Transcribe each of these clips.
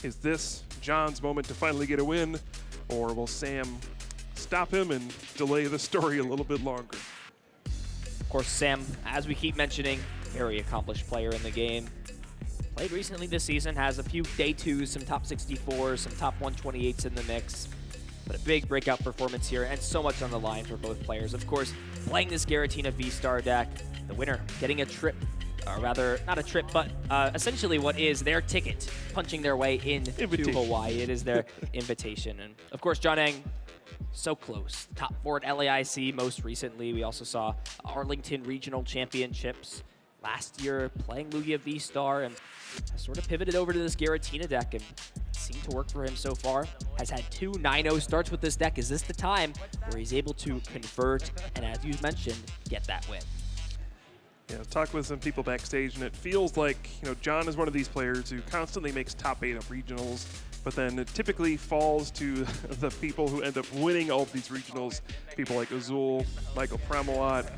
Is this Jon's moment to finally get a win, or will Sam stop him and delay the story a little bit longer? Of course, Sam, as we keep mentioning, very accomplished player in the game. Played recently this season, has a few day twos, some top 64s, some top 128s in the mix. But a big breakout performance here, and so much on the line for both players. Of course, playing this Giratina V-Star deck, the winner getting a trip, or rather, not a trip, but essentially what is their ticket, punching their way into Hawaii. It is their invitation. And of course, Jon Eng, so close. Top 4 at LAIC most recently. We also saw Arlington Regional Championships last year, playing Lugia V-Star, and has sort of pivoted over to this Giratina deck, and seemed to work for him so far. Has had 2 9-0 starts with this deck. Is this the time where he's able to convert and, as you mentioned, get that win? Yeah, I was talking with some people backstage, and it feels like, Jon is one of these players who constantly makes top 8 of regionals, but then it typically falls to the people who end up winning all of these regionals. People like Azul, Michael Pramalot,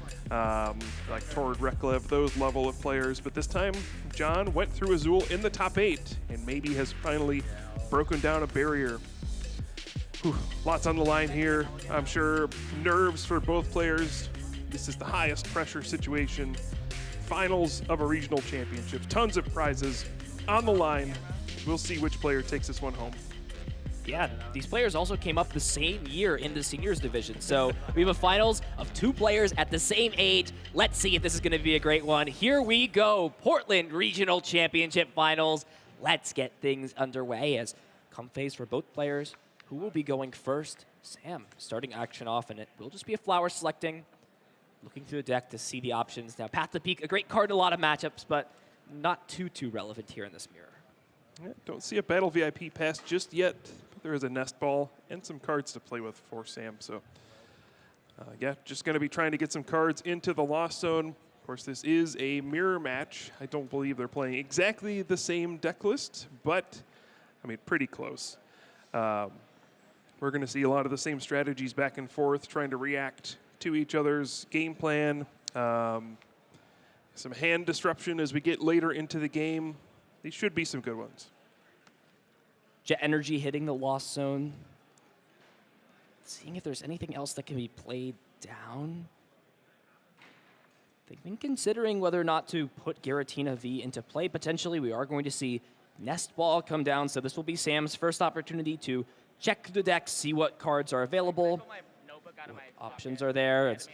like Torrid Reklev, those level of players. But this time, Jon went through Azul in the top 8, and maybe has finally broken down a barrier. Whew, lots on the line here. I'm sure nerves for both players. This is the highest pressure situation. Finals of a regional championship. Tons of prizes on the line. We'll see which player takes this one home. Yeah, these players also came up the same year in the seniors division. So we have a finals of 2 players at the same age. Let's see if this is going to be a great one. Here we go, Portland Regional Championship Finals. Let's get things underway as come phase for both players. Who will be going first? Sam starting action off, and it will just be a flower selecting. Looking through the deck to see the options. Now, Path to Peak, a great card in a lot of matchups, but not too relevant here in this mirror. Yeah, don't see a Battle VIP pass just yet, but there is a Nest Ball and some cards to play with for Sam. So, yeah, just going to be trying to get some cards into the Lost Zone. Of course, this is a mirror match. I don't believe they're playing exactly the same deck list, but, I mean, pretty close. We're going to see a lot of the same strategies back and forth, trying to react to each other's game plan. Some hand disruption as we get later into the game. These should be some good ones. Jet Energy hitting the Lost Zone. Seeing if there's anything else that can be played down. They've been considering whether or not to put Giratina V into play. Potentially, we are going to see Nest Ball come down, so this will be Sam's first opportunity to check the deck, see what cards are available. What options are there. It's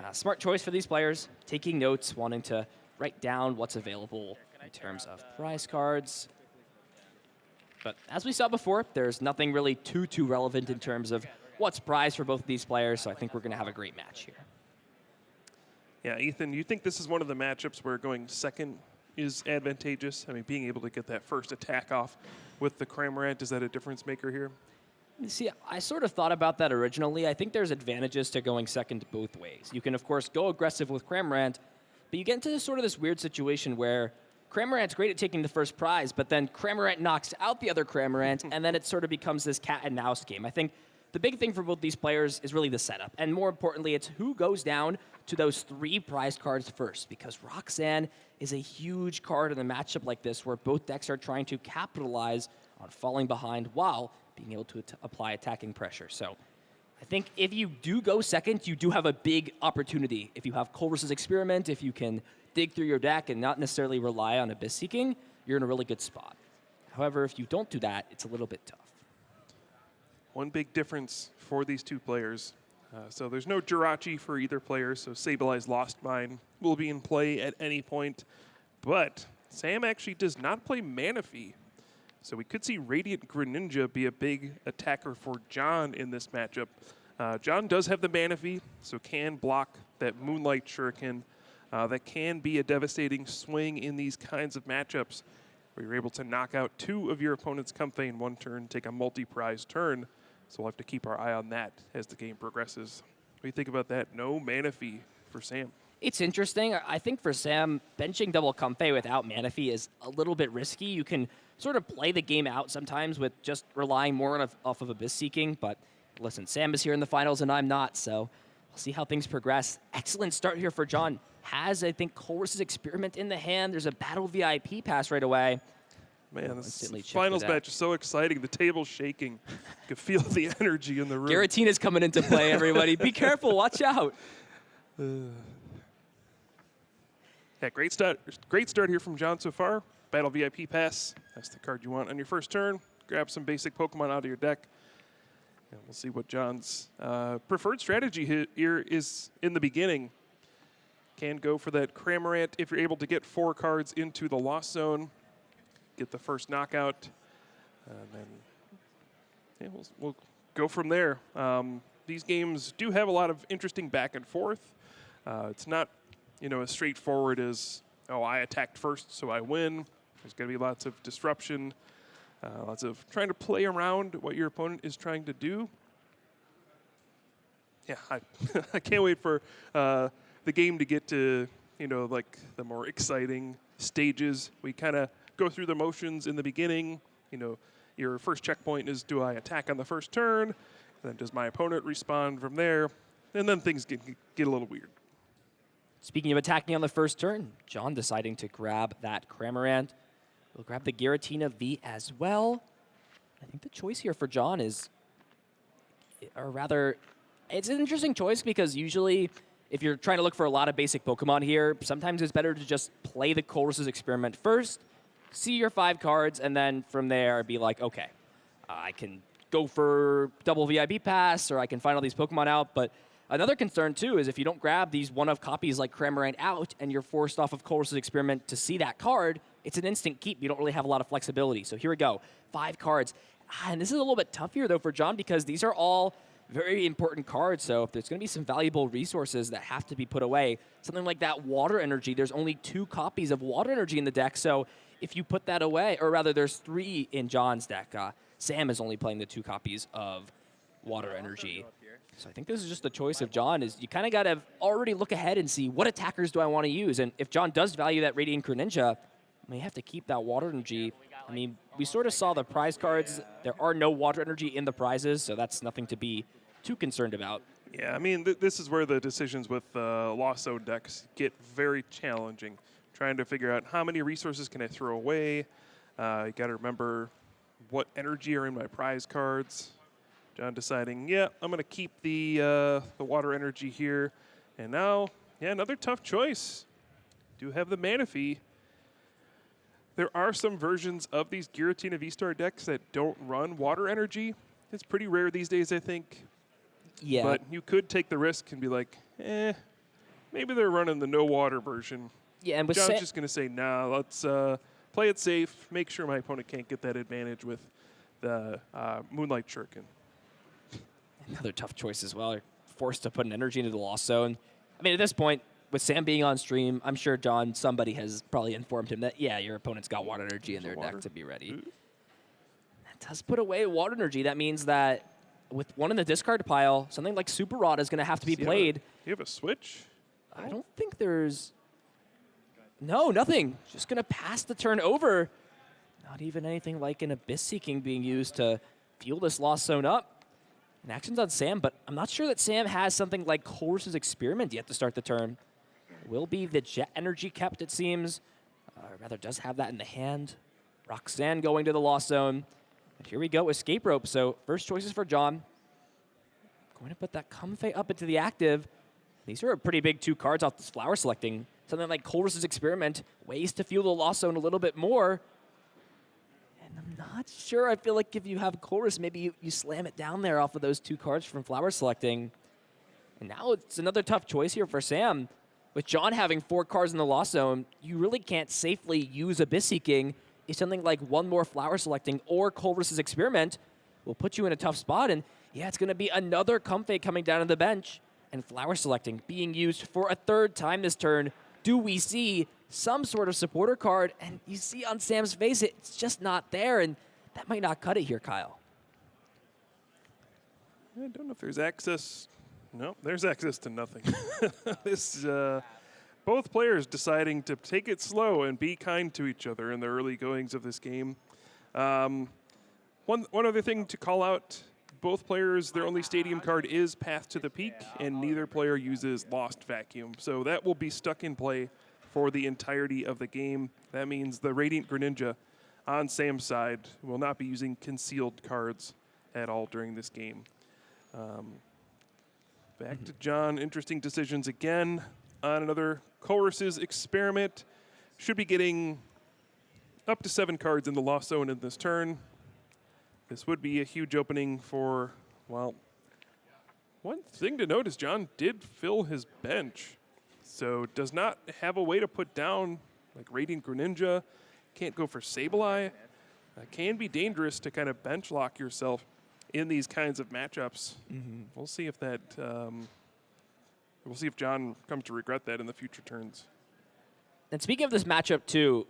a smart choice for these players, taking notes, wanting to write down what's available in terms of prize cards. But as we saw before, there's nothing really too relevant in terms of what's prized for both of these players, so I think we're going to have a great match here. Yeah, Ethan, you think this is one of the matchups where going second is advantageous? I mean, being able to get that first attack off with the Cramorant, is that a difference maker here? See, I sort of thought about that originally. I think there's advantages to going second both ways. You can, of course, go aggressive with Cramorant, but you get into sort of this weird situation where Cramorant's great at taking the first prize, but then Cramorant knocks out the other Cramorant, and then it sort of becomes this cat and mouse game. I think the big thing for both these players is really the setup, and more importantly, it's who goes down to those 3 prize cards first, because Roxanne is a huge card in a matchup like this where both decks are trying to capitalize on falling behind while being able to apply attacking pressure. So I think if you do go second, you do have a big opportunity. If you have Colress's Experiment, if you can dig through your deck and not necessarily rely on Abyss Seeking, you're in a really good spot. However, if you don't do that, it's a little bit tough. One big difference for these 2 players. So there's no Jirachi for either player, so Sableye Lost Mine will be in play at any point. But Sam actually does not play Manaphy. So we could see Radiant Greninja be a big attacker for Jon in this matchup. Jon does have the Manaphy, so can block that Moonlight Shuriken. That can be a devastating swing in these kinds of matchups where you're able to knock out 2 of your opponent's Comfey in one turn, take a multi-prize turn. So we'll have to keep our eye on that as the game progresses. What do you think about that? No Manaphy for Sam. It's interesting. I think for Sam, benching double Comfey without Manaphy is a little bit risky. You can sort of play the game out sometimes with just relying more off of Abyss Seeking. But listen, Sam is here in the finals and I'm not, so we'll see how things progress. Excellent start here for Jon. Has, I think, Colress's Experiment in the hand. There's a Battle VIP pass right away. Man, this Instantly check the finals deck. match is so exciting. The table's shaking. You can feel the energy in the room. Giratina's coming into play, everybody. Be careful. Watch out. Yeah, great start here from John so far. Battle VIP Pass. That's the card you want on your first turn. Grab some basic Pokemon out of your deck. And we'll see what John's preferred strategy here is in the beginning. Can go for that Cramorant if you're able to get 4 cards into the Lost Zone. Get the first knockout. And then yeah, we'll go from there. These games do have a lot of interesting back and forth. It's not, as straightforward as, I attacked first, so I win. There's going to be lots of disruption, lots of trying to play around what your opponent is trying to do. Yeah, I can't wait for the game to get to, like the more exciting stages. We kind of go through the motions in the beginning. Your first checkpoint is, do I attack on the first turn? And then does my opponent respond from there? And then things get a little weird. Speaking of attacking on the first turn, John deciding to grab that Cramorant. We'll grab the Giratina V as well. I think the choice here for John is, or rather, it's an interesting choice because usually if you're trying to look for a lot of basic Pokemon here, sometimes it's better to just play the Colress's Experiment first, see your 5 cards, and then from there be like, okay, I can go for double VIP pass, or I can find all these Pokemon out. But another concern, too, is if you don't grab these one-of copies like Cramorant out and you're forced off of Colress's Experiment to see that card, it's an instant keep. You don't really have a lot of flexibility. So here we go, 5 cards. And this is a little bit tough here, though, for John, because these are all very important cards. So if there's going to be some valuable resources that have to be put away, something like that Water Energy, there's only 2 copies of Water Energy in the deck. So if you put that away, or rather there's 3 in John's deck, Sam is only playing the 2 copies of Water Energy. So I think this is just the choice of John, is you kind of got to already look ahead and see what attackers do I want to use. And if John does value that Radiant Greninja, I may have to keep that Water Energy. I mean, we sort of saw the prize cards. There are no Water Energy in the prizes, so that's nothing to be too concerned about. Yeah, I mean, this is where the decisions with Lost Zone decks get very challenging. Trying to figure out how many resources can I throw away. You got to remember what energy are in my prize cards. John deciding, yeah, I'm going to keep the Water Energy here. And now, yeah, another tough choice. Do have the Manaphy. There are some versions of these Giratina V-Star decks that don't run Water Energy. It's pretty rare these days, I think. Yeah. But you could take the risk and be like, maybe they're running the no water version. Yeah, and with John's just going to say, nah, let's play it safe, make sure my opponent can't get that advantage with the Moonlight Shuriken. Another tough choice as well. You're forced to put an energy into the Lost Zone. I mean, at this point, with Sam being on stream, I'm sure somebody has probably informed him that, yeah, your opponent's got Water Energy in their deck to be ready. That does put away Water Energy. That means that with one in the discard pile, something like Super Rod is going to have to be played. Do you have a switch? I don't think there's... No, nothing. Just going to pass the turn over. Not even anything like an Abyss Seeking being used to fuel this Lost Zone up. And action's on Sam, but I'm not sure that Sam has something like Colress's Experiment yet to start the turn. Will be the Jet Energy kept, it seems. Or rather, does have that in the hand. Roxanne going to the Lost Zone. And here we go, Escape Rope. So first choices for John. Going to put that Comfey up into the active. These are pretty big 2 cards off this Flower Selecting. Something like Colress's Experiment, ways to fuel the Lost Zone a little bit more. And I'm not sure. I feel like if you have Colress, maybe you slam it down there off of those 2 cards from Flower Selecting. And now it's another tough choice here for Sam. With John having 4 cards in the Lost Zone, you really can't safely use Abyss Seeking. If something like 1 more Flower Selecting or Colress's Experiment will put you in a tough spot. And yeah, it's going to be another Comfey coming down to the bench. And Flower Selecting being used for a 3rd time this turn. Do we see some sort of supporter card? And you see on Sam's face, it's just not there. And that might not cut it here, Kyle. I don't know if there's access. No, there's access to nothing. This both players deciding to take it slow and be kind to each other in the early goings of this game. One other thing to call out, both players, their only stadium card is Path to the Peak, and neither player uses Lost Vacuum. So that will be stuck in play for the entirety of the game. That means the Radiant Greninja on Sam's side will not be using concealed cards at all during this game. Back to John. Interesting decisions again on another Chorus's experiment. Should be getting up to 7 cards in the Lost Zone in this turn. This would be a huge opening for, well, one thing to note is John did fill his bench. So does not have a way to put down like Radiant Greninja. Can't go for Sableye. Can be dangerous to kind of bench lock yourself in these kinds of matchups. We'll see if that. We'll see if John comes to regret that in the future turns. And speaking of this matchup too,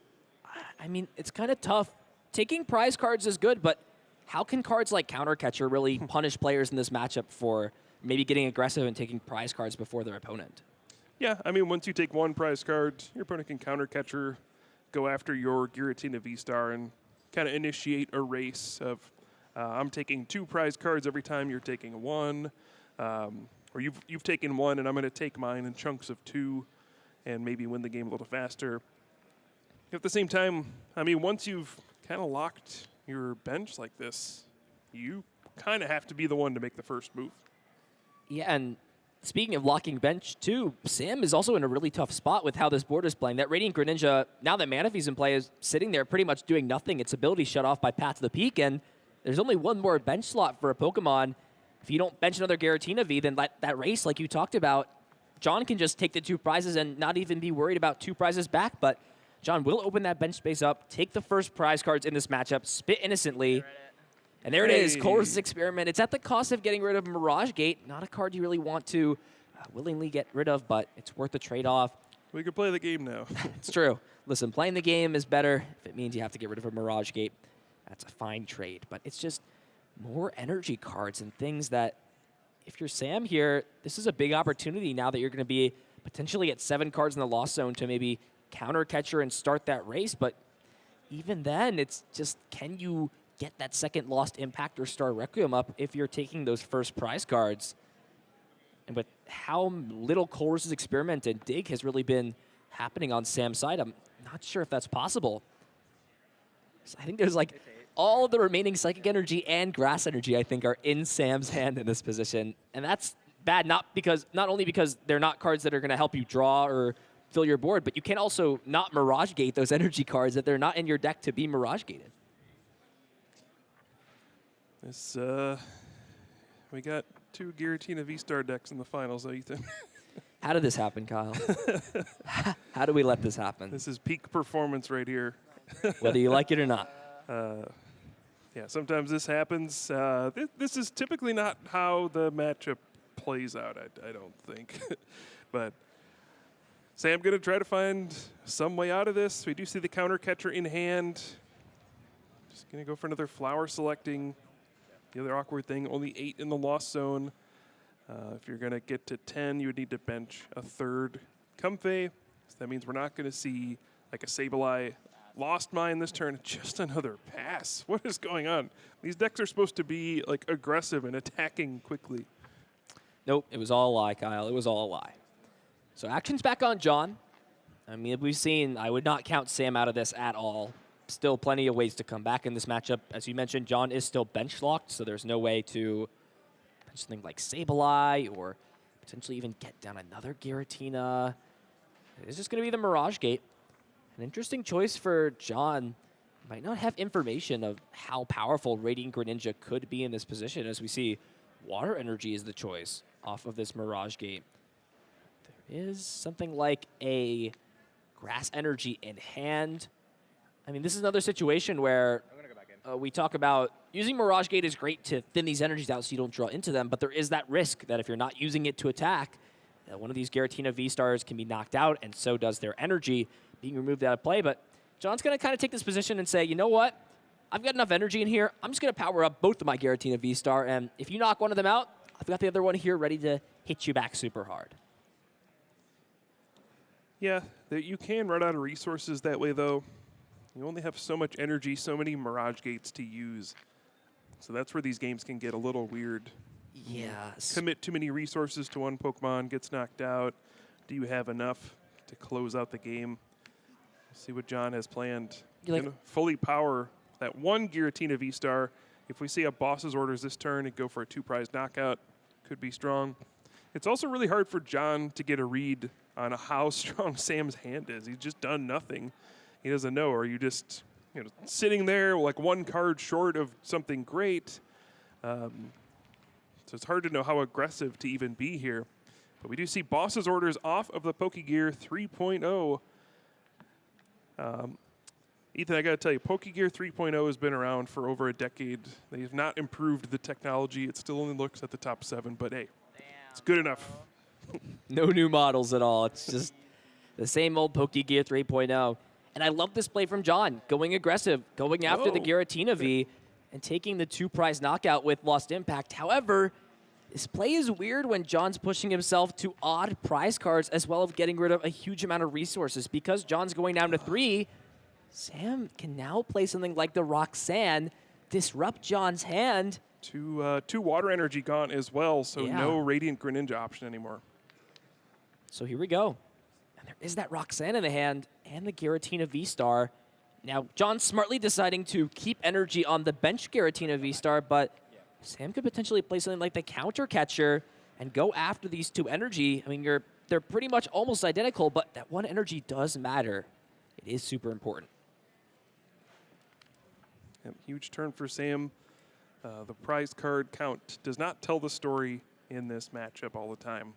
I mean, it's kind of tough. Taking prize cards is good, but how can cards like Counter Catcher really punish players in this matchup for maybe getting aggressive and taking prize cards before their opponent? Yeah, I mean, once you take 1 prize card, your opponent can Counter Catcher, go after your Giratina V-Star, and kind of initiate a race of I'm taking 2 prize cards every time you're taking 1, or you've taken 1 and I'm going to take mine in chunks of 2 and maybe win the game a little faster. At the same time, I mean, once you've kind of locked your bench like this, you kind of have to be the one to make the first move. Yeah, and speaking of locking bench too, Sam is also in a really tough spot with how this board is playing. That Radiant Greninja, now that Manaphy's in play, is sitting there pretty much doing nothing. Its ability shut off by Path to the Peak, and there's only 1 more bench slot for a Pokemon. If you don't bench another Giratina V, then that race, like you talked about, John can just take the 2 prizes and not even be worried about 2 prizes back, but John will open that bench space up, take the first prize cards in this matchup, spit innocently, and there it is, Chorus's experiment. It's at the cost of getting rid of Mirage Gate, not a card you really want to willingly get rid of, but it's worth the trade-off. We could play the game now. It's true. Listen, playing the game is better if it means you have to get rid of a Mirage Gate. That's a fine trade, but it's just more energy cards and things that, if you're Sam here, this is a big opportunity now that you're going to be potentially at 7 cards in the Lost Zone to maybe Counter Catcher and start that race. But even then, it's just, can you get that second Lost Impact or Star Requiem up if you're taking those first prize cards? And with how little Chorus's experiment and dig has really been happening on Sam's side, I'm not sure if that's possible. So I think there's like all of the remaining Psychic Energy and Grass Energy, I think, are in Sam's hand in this position. And that's bad, not only because they're not cards that are going to help you draw or fill your board, but you can also not Mirage Gate those energy cards if they're not in your deck to be Mirage Gated. This, we got 2 Giratina V-Star decks in the finals, Ethan. How did this happen, Kyle? How do we let this happen? This is peak performance right here. Whether you like it or not. Yeah, sometimes this happens. This is typically not how the matchup plays out, I don't think. But Sam going to try to find some way out of this. We do see the Counter Catcher in hand. Just going to go for another flower selecting. The other awkward thing, only 8 in the Lost Zone. If you're going to get to 10, you would need to bench a 3rd Comfey. So that means we're not going to see like a Sableye Lost Mine this turn. Just another pass. What is going on? These decks are supposed to be like aggressive and attacking quickly. Nope, it was all a lie, Kyle. It was all a lie. So action's back on John. I mean, we've seen, I would not count Sam out of this at all. Still plenty of ways to come back in this matchup. As you mentioned, John is still bench locked, so there's no way to bench something like Sableye or potentially even get down another Giratina. It's just going to be the Mirage Gate. An interesting choice for John. Might not have information of how powerful Radiant Greninja could be in this position, as we see Water Energy is the choice off of this Mirage Gate. There is something like a Grass Energy in hand. I mean, this is another situation where we talk about using Mirage Gate is great to thin these energies out so you don't draw into them, but there is that risk that if you're not using it to attack, one of these Giratina V-Stars can be knocked out, and so does their energy being removed out of play. But John's going to kind of take this position and say, you know what? I've got enough energy in here. I'm just going to power up both of my Giratina V-Star, and if you knock one of them out, I've got the other one here ready to hit you back super hard. Yeah, you can run out of resources that way, though. You only have so much energy, so many Mirage Gates to use. So that's where these games can get a little weird. Yes. Commit too many resources to one Pokemon, gets knocked out. Do you have enough to close out the game? See what John has planned. You like- Gonna fully power that one Giratina V-Star. If we see a boss's orders this turn and go for a 2-prize knockout, could be strong. It's also really hard for John to get a read on how strong Sam's hand is. He's just done nothing. He doesn't know. Are you just sitting there like one card short of something great? So it's hard to know how aggressive to even be here. But we do see boss's orders off of the Pokegear 3.0. Ethan, I got to tell you, Pokegear 3.0 has been around for over a decade. They've not improved the technology. It still only looks at the top 7, but hey, it's good enough. No new models at all. It's just the same old Pokegear 3.0. And I love this play from John, going aggressive, going after the Giratina V, and taking the 2-prize knockout with Lost Impact. However, this play is weird when John's pushing himself to odd prize cards as well as getting rid of a huge amount of resources. Because John's going down to 3, Sam can now play something like the Roxanne, disrupt John's hand. Two water energy gone as well, so no Radiant Greninja option anymore. So here we go. And there is that Roxanne in the hand and the Giratina V-Star. Now, John smartly deciding to keep energy on the bench Giratina V-Star, but Sam could potentially play something like the Counter Catcher and go after these 2 energy. I mean, they're pretty much almost identical, but that 1 energy does matter. It is super important. Yep, huge turn for Sam. The prize card count does not tell the story in this matchup all the time.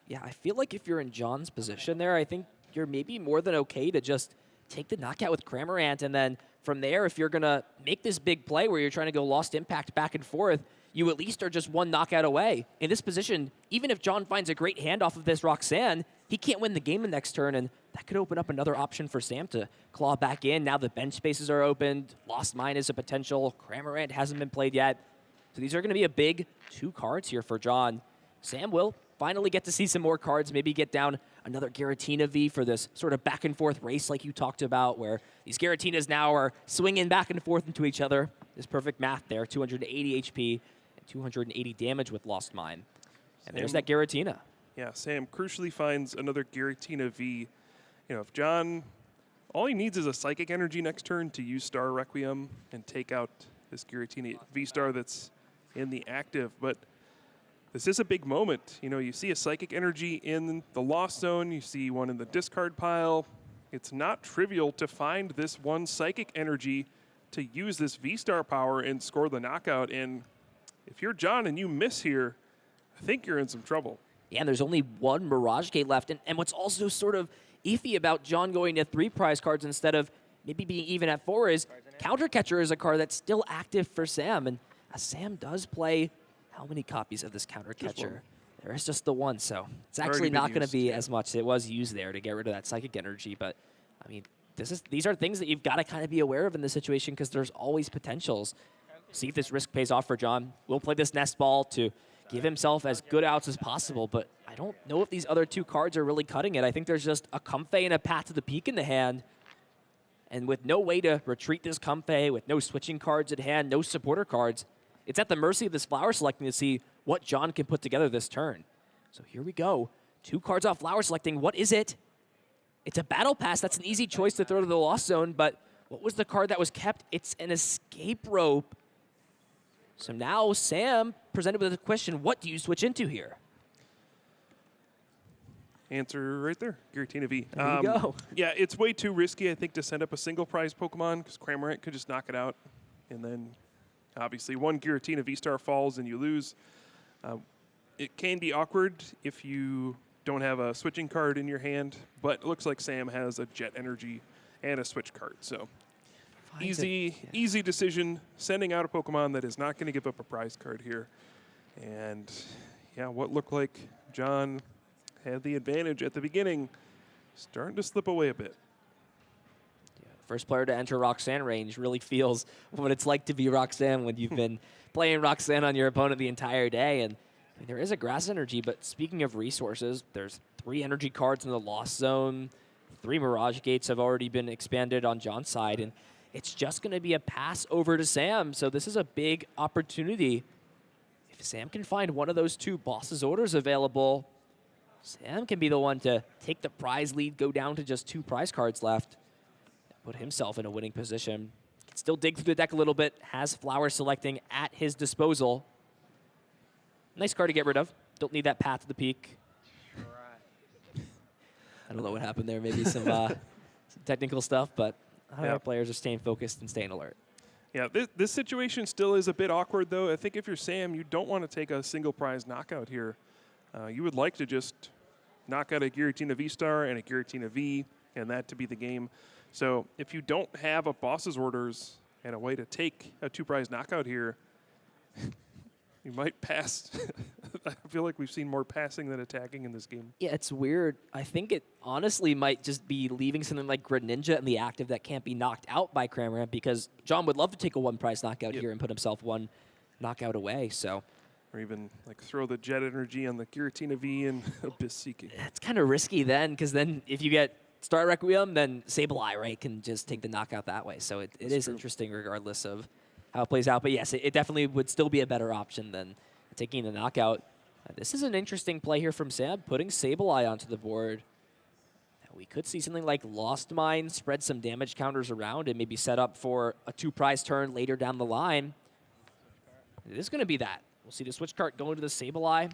Yeah, I feel like if you're in John's position there, I think you're maybe more than okay to just take the knockout with Cramorant, and then from there, if you're going to make this big play where you're trying to go Lost Impact back and forth, you at least are just 1 knockout away. In this position, even if John finds a great hand off of this Roxanne, he can't win the game the next turn, and that could open up another option for Sam to claw back in. Now the bench spaces are opened. Lost Mine is a potential. Cramorant hasn't been played yet. So these are going to be a big 2 cards here for John. Sam will finally get to see some more cards, maybe get down another Giratina V for this sort of back and forth race like you talked about, where these Giratinas now are swinging back and forth into each other. There's perfect math there, 280 HP and 280 damage with Lost Mine. And there's that Giratina. Yeah, Sam crucially finds another Giratina V. If John, all he needs is a Psychic Energy next turn to use Star Requiem and take out this Giratina V-Star that's in the active, but this is a big moment. You see a Psychic Energy in the Lost Zone. You see one in the discard pile. It's not trivial to find this 1 Psychic Energy to use this V-Star power and score the knockout. And if you're John and you miss here, I think you're in some trouble. Yeah, and there's only 1 Mirage Gate left. And what's also sort of iffy about John going to 3 prize cards instead of maybe being even at 4 is Counter Catcher is a card that's still active for Sam. And Sam does play how many copies of this Counter Catcher? There is just the 1, so it's actually not going to be as much. It was used there to get rid of that Psychic Energy, but I mean, these are things that you've got to kind of be aware of in this situation because there's always potentials. See if this risk pays off for John. We'll play this Nest Ball to give himself as good outs as possible, but I don't know if these other 2 cards are really cutting it. I think there's just a Comfey and a Path to the Peak in the hand, and with no way to retreat this Comfey, with no switching cards at hand, no supporter cards, it's at the mercy of this Flower Selecting to see what John can put together this turn. So here we go. 2 cards off Flower Selecting. What is it? It's a Battle Pass. That's an easy choice to throw to the Lost Zone, but what was the card that was kept? It's an Escape Rope. So now Sam presented with a question, what do you switch into here? Answer right there, Giratina V. There you go. Yeah, it's way too risky, I think, to send up a single prize Pokemon because Cramorant could just knock it out. And then, obviously, 1 Giratina V-Star falls and you lose. It can be awkward if you don't have a switching card in your hand, but it looks like Sam has a Jet Energy and a switch card. So easy decision, sending out a Pokemon that is not going to give up a prize card here. And, yeah, what looked like John had the advantage at the beginning, starting to slip away a bit. Yeah, first player to enter Roxanne range really feels what it's like to be Roxanne when you've been playing Roxanne on your opponent the entire day. And I mean, there is a Grass Energy, but speaking of resources, there's 3 energy cards in the Lost Zone. 3 Mirage Gates have already been expanded on John's side, and it's just going to be a pass over to Sam. So this is a big opportunity. If Sam can find one of those 2 Boss's Orders available, Sam can be the one to take the prize lead, go down to just 2 prize cards left, put himself in a winning position. Can still dig through the deck a little bit, has Flower Selecting at his disposal. Nice card to get rid of. Don't need that Path to the Peak. I don't know what happened there. Maybe some technical stuff, but our players are staying focused and staying alert. Yeah, this situation still is a bit awkward, though. I think if you're Sam, you don't want to take a single prize knockout here. You would like to just knock out a Giratina V-Star and a Giratina V, and that to be the game. So if you don't have a boss's orders and a way to take a 2-prize knockout here, you might pass. I feel like we've seen more passing than attacking in this game. Yeah, it's weird. I think it honestly might just be leaving something like Greninja in the active that can't be knocked out by Cramorant, because John would love to take a 1-prize knockout here and put himself 1 knockout away. So, or even like throw the Jet Energy on the Giratina V and Abyss Seeking. It's kind of risky then, because then if you get Star Requiem, then Sableye, right, can just take the knockout that way. So it is interesting regardless of how it plays out. But yes, it definitely would still be a better option than taking the knockout. This is an interesting play here from Sam, putting Sableye onto the board. We could see something like Lost Mine, spread some damage counters around, and maybe set up for a 2-prize turn later down the line. It is going to be that. We'll see the switch card go into the Sableye. And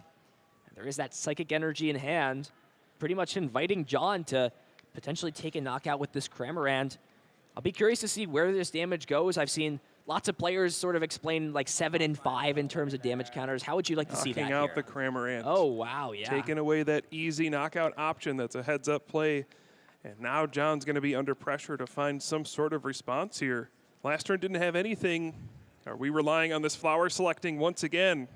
there is that Psychic Energy in hand, pretty much inviting John to potentially take a knockout with this Cramorant. I'll be curious to see where this damage goes. I've seen lots of players sort of explain like 7 and 5 in terms of damage counters. How would you like to see that Knocking out the Cramorant. Oh, wow, yeah. Taking away that easy knockout option that's a heads-up play. And now John's going to be under pressure to find some sort of response here. Last turn didn't have anything. Are we relying on this Flower Selecting once again?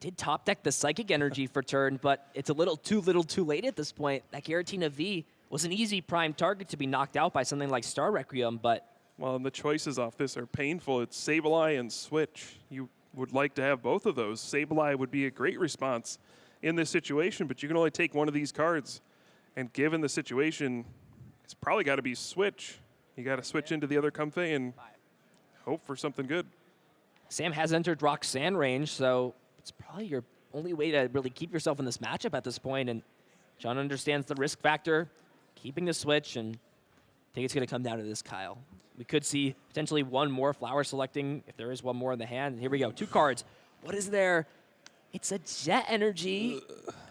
Did top deck the Psychic Energy for turn, but it's a little too late at this point. That Giratina V was an easy prime target to be knocked out by something like Star Requiem, but... Well, and the choices off this are painful. It's Sableye and Switch. You would like to have both of those. Sableye would be a great response in this situation, but you can only take one of these cards. And given the situation, it's probably got to be Switch. You got to switch into the other Comfey and hope for something good. Sam has entered Roxanne range, so it's probably your only way to really keep yourself in this matchup at this point. And John understands the risk factor, keeping the Switch, and I think it's going to come down to this, Kyle. We could see potentially one more Flower Selecting if there is one more in the hand. Here we go, 2 cards. What is there? It's a Jet Energy.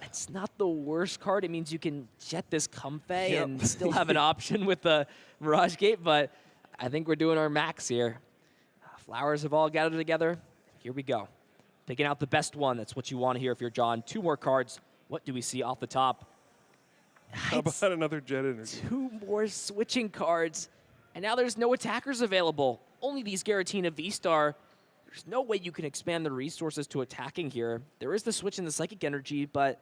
It's not the worst card. It means you can jet this Comfey and still have an option with the Mirage Gate, but I think we're doing our max here. Flowers have all gathered together. Here we go. Picking out the best one. That's what you want to hear if you're John. 2 more cards. What do we see off the top? How about another Jet Energy? 2 more switching cards. And now there's no attackers available. Only these Giratina V-Star. There's no way you can expand the resources to attacking here. There is the switch in the Psychic Energy, but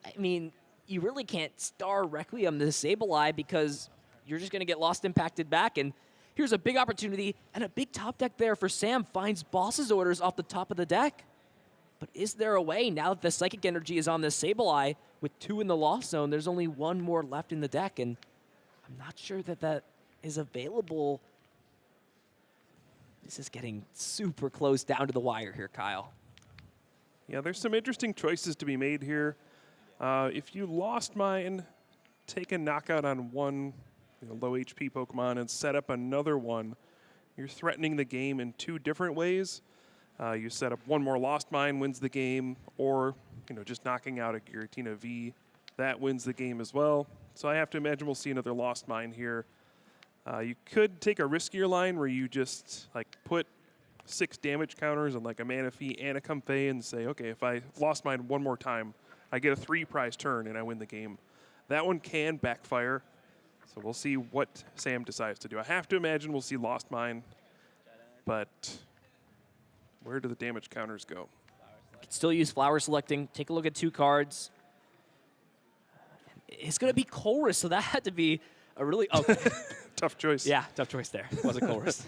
I mean, you really can't Star Requiem the Sableye because you're just going to get lost impacted back. And here's a big opportunity and a big top deck there for Sam. Finds boss's orders off the top of the deck. But is there a way now that the Psychic Energy is on this Sableye with 2 in the Lost Zone? There's only 1 more left in the deck, and I'm not sure that that is available. This is getting super close down to the wire here, Kyle. Yeah, there's some interesting choices to be made here. If you Lost Mine, take a knockout on one low HP Pokemon and set up another one, you're threatening the game in 2 different ways. You set up 1 more Lost Mine, wins the game, or just knocking out a Giratina V, that wins the game as well. So I have to imagine we'll see another Lost Mine here. You could take a riskier line where you just put 6 damage counters on like a Manaphy and a Comfey and say, okay, if I Lost Mine 1 more time, I get a 3-prize turn and I win the game. That one can backfire. So we'll see what Sam decides to do. I have to imagine we'll see Lost Mine, but where do the damage counters go? You can still use Flower Selecting. Take a look at 2 cards. It's going to be Chorus, so that had to be a really... Tough choice. Yeah, tough choice there. It wasn't Chorus.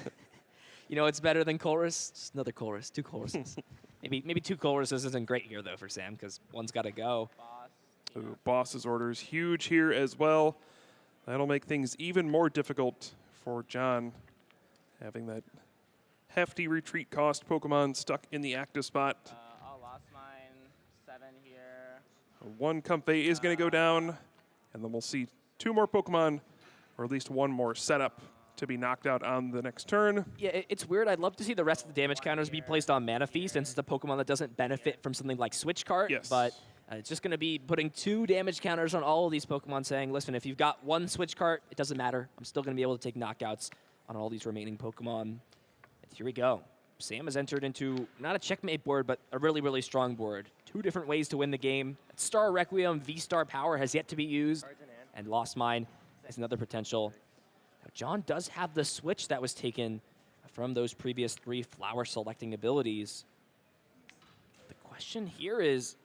It's better than Chorus. Just another Chorus. 2 choruses. maybe 2 choruses isn't great here, though, for Sam, because one's got to go. Ooh, boss's orders huge here as well. That'll make things even more difficult for John, having that hefty retreat cost Pokemon stuck in the active spot. I'll Lost Mine 7 here. One Comfey is going to go down, and then we'll see 2 more Pokemon, or at least 1 more setup to be knocked out on the next turn. Yeah, it's weird. I'd love to see the rest of the damage counters be placed on Mana Feast, since it's a Pokemon that doesn't benefit from something like Switch Cart. Yes. But it's just going to be putting 2 damage counters on all of these Pokemon, saying, listen, if you've got 1 Switch Cart, it doesn't matter. I'm still going to be able to take knockouts on all these remaining Pokemon. And here we go. Sam has entered into not a checkmate board, but a really, really strong board. 2 different ways to win the game. Star Requiem V-Star Power has yet to be used, and Lost Mine is another potential. Now, John does have the switch that was taken from those previous 3 flower selecting abilities. The question here is,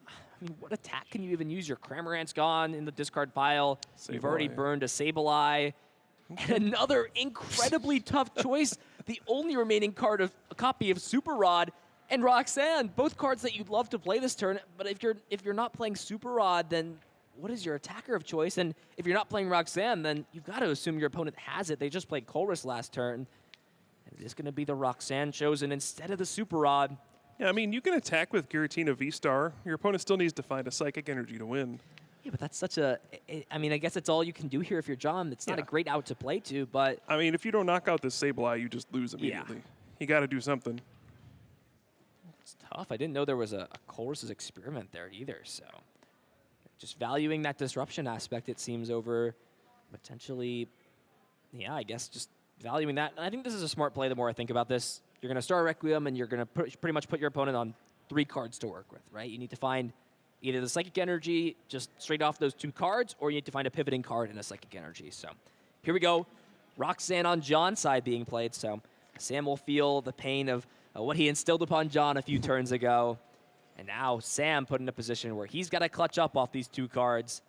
I mean, what attack can you even use? Your Cramorant's gone in the discard pile. You've already burned a Sableye. And another incredibly tough choice. The only remaining card of a copy of Super Rod and Roxanne, both cards that you'd love to play this turn. But if you're not playing Super Rod, then what is your attacker of choice? And if you're not playing Roxanne, then you've got to assume your opponent has it. They just played Colress last turn. And it is going to be the Roxanne chosen instead of the Super Rod. Yeah, I mean, you can attack with Giratina V-Star. Your opponent still needs to find a Psychic Energy to win. Yeah, but that's such a... I mean, I guess that's all you can do here if you're John. It's not a great out to play to, but... I mean, if you don't knock out this Sableye, you just lose immediately. You got to do something. It's tough. I didn't know there was a Colress's Experiment there either, so... Just valuing that disruption aspect, it seems, over potentially... Yeah, I guess just valuing that. And I think this is a smart play the more I think about this. You're going to Star Requiem, and you're going to pretty much put your opponent on 3 cards to work with, right? You need to find either the Psychic Energy just straight off those 2 cards, or you need to find a pivoting card in a Psychic Energy. So here we go. Roxanne on John's side being played, so Sam will feel the pain of what he instilled upon John a few turns ago. And now Sam put in a position where he's got to clutch up off these 2 cards.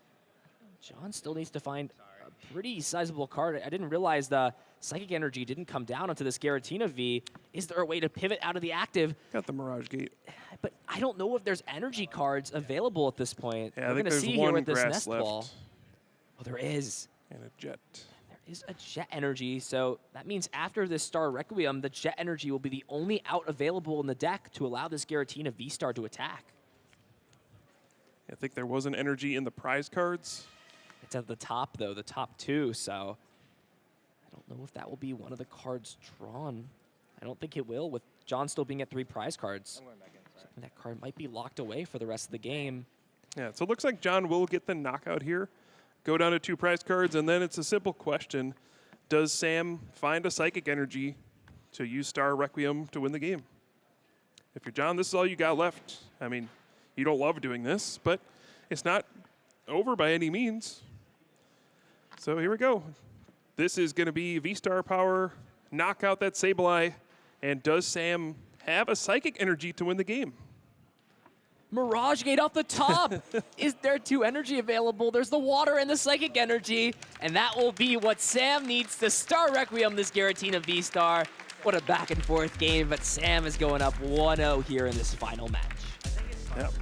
John still needs to find a pretty sizable card. I didn't realize the Psychic Energy didn't come down onto this Giratina V. Is there a way to pivot out of the active? Got the Mirage Gate. But I don't know if there's energy cards available at this point. Yeah, We're going to see here with this Nest Ball. Oh, there is. And a Jet. There is a Jet Energy, so that means after this Star Requiem, the Jet Energy will be the only out available in the deck to allow this Giratina V-Star to attack. I think there was an energy in the prize cards. It's at the top, though, the top 2, so I don't know if that will be one of the cards drawn. I don't think it will, with John still being at 3 prize cards. So that card might be locked away for the rest of the game. Yeah, so it looks like John will get the knockout here. Go down to 2 prize cards, and then it's a simple question. Does Sam find a Psychic Energy to use Star Requiem to win the game? If you're John, this is all you got left. I mean, you don't love doing this, but it's not over by any means. So here we go. This is going to be V-Star Power, knock out that Sableye, and does Sam have a Psychic Energy to win the game? Mirage Gate off the top. Is there 2 energy available? There's the water and the Psychic Energy, and that will be what Sam needs to Star Requiem this Giratina V-Star. What a back and forth game, but Sam is going up 1-0 here in this final match. Yep.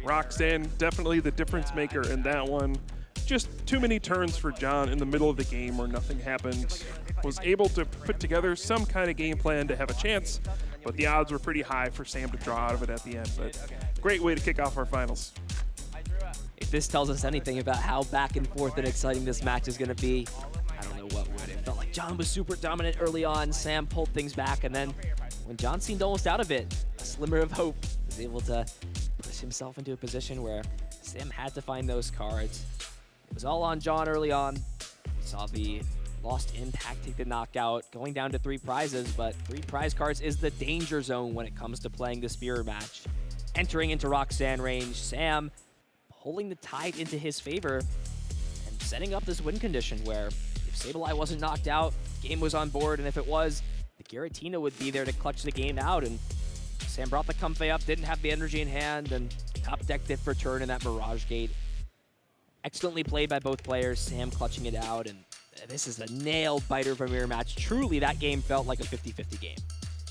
Roxanne, definitely the difference maker in that one. Just too many turns for John in the middle of the game where nothing happened. Was able to put together some kind of game plan to have a chance, but the odds were pretty high for Sam to draw out of it at the end. But great way to kick off our finals. If this tells us anything about how back and forth and exciting this match is going to be, I don't know what would. It felt like John was super dominant early on. Sam pulled things back, and then when John seemed almost out of it, a slimmer of hope was able to push himself into a position where Sam had to find those cards. It was all on John early on. We saw the Lost Impact take the knockout, going down to 3 prizes, but 3 prize cards is the danger zone when it comes to playing this mirror match. Entering into Roxanne range, Sam pulling the tide into his favor and setting up this win condition where if Sableye wasn't knocked out, game was on board, and if it was, the Giratina would be there to clutch the game out, and Sam brought the Comfey up, didn't have the energy in hand, and top decked it for turn in that Mirage Gate. Excellently played by both players, Sam clutching it out, and this is a nail-biter of a mirror match. Truly, that game felt like a 50-50 game.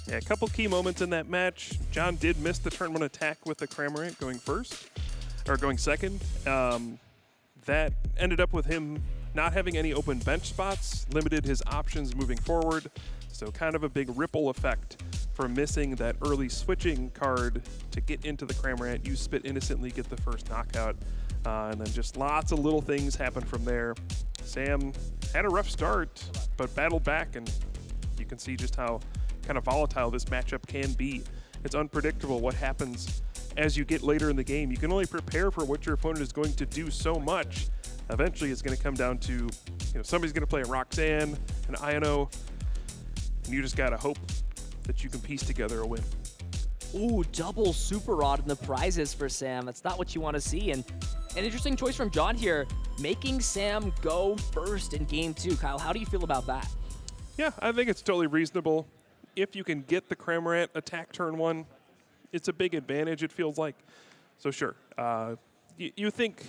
Yeah, a couple key moments in that match. John did miss the turn 1 attack with the Cramorant going second. That ended up with him not having any open bench spots, limited his options moving forward. So kind of a big ripple effect for missing that early switching card to get into the Cramorant. You spit innocently, get the first knockout, and then just lots of little things happen from there. Sam had a rough start, but battled back, and you can see just how kind of volatile this matchup can be. It's unpredictable what happens as you get later in the game. You can only prepare for what your opponent is going to do so much. Eventually, it's going to come down to, somebody's going to play a Roxanne, an Iono, and you just got to hope that you can piece together a win. Ooh, double Super Rod in the prizes for Sam. That's not what you want to see. And an interesting choice from John here, making Sam go first in game 2. Kyle, how do you feel about that? Yeah, I think it's totally reasonable. If you can get the Cramorant attack turn 1, it's a big advantage, it feels like. So sure, you think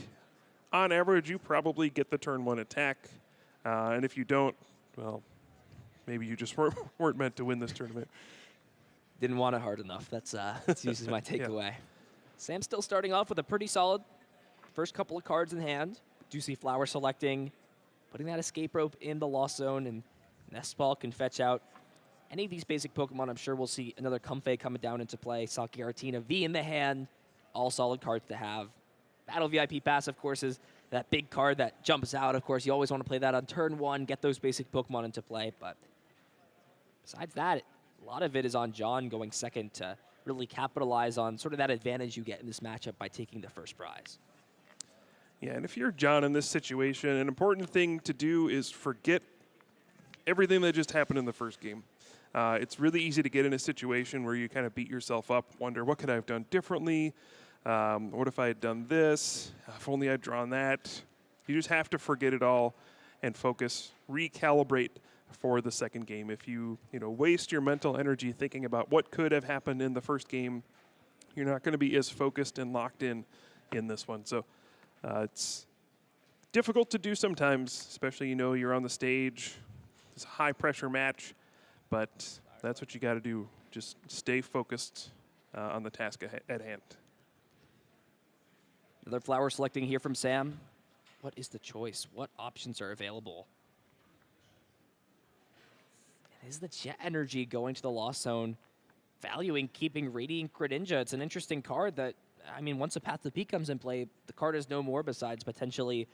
on average you probably get the turn 1 attack. And if you don't, well, maybe you just weren't meant to win this tournament. Didn't want it hard enough. That's usually my takeaway. Yeah. Sam's still starting off with a pretty solid first couple of cards in hand. Do see Flower selecting, putting that escape rope in the lost zone, and Nest Ball can fetch out any of these basic Pokemon. I'm sure we'll see another Comfey coming down into play. Saw Giratina V in the hand. All solid cards to have. Battle VIP Pass, of course, is that big card that jumps out. Of course, you always want to play that on turn 1, get those basic Pokemon into play. But besides that, a lot of it is on John going second to really capitalize on sort of that advantage you get in this matchup by taking the first prize. Yeah, and if you're John in this situation, an important thing to do is forget everything that just happened in the first game. It's really easy to get in a situation where you kind of beat yourself up, wonder, what could I have done differently? What if I had done this? If only I'd drawn that. You just have to forget it all and focus, recalibrate for the second game. If you waste your mental energy thinking about what could have happened in the first game, you're not going to be as focused and locked in this one. So it's difficult to do sometimes, especially you're on the stage. It's a high pressure match, but that's what you got to do. Just stay focused on the task at hand. Another Flower selecting here from Sam. What is the choice? What options are available? It is the Jet Energy going to the Lost Zone, valuing keeping Radiant Greninja. It's an interesting card that, once a Path to Peak comes in play, the card is no more besides potentially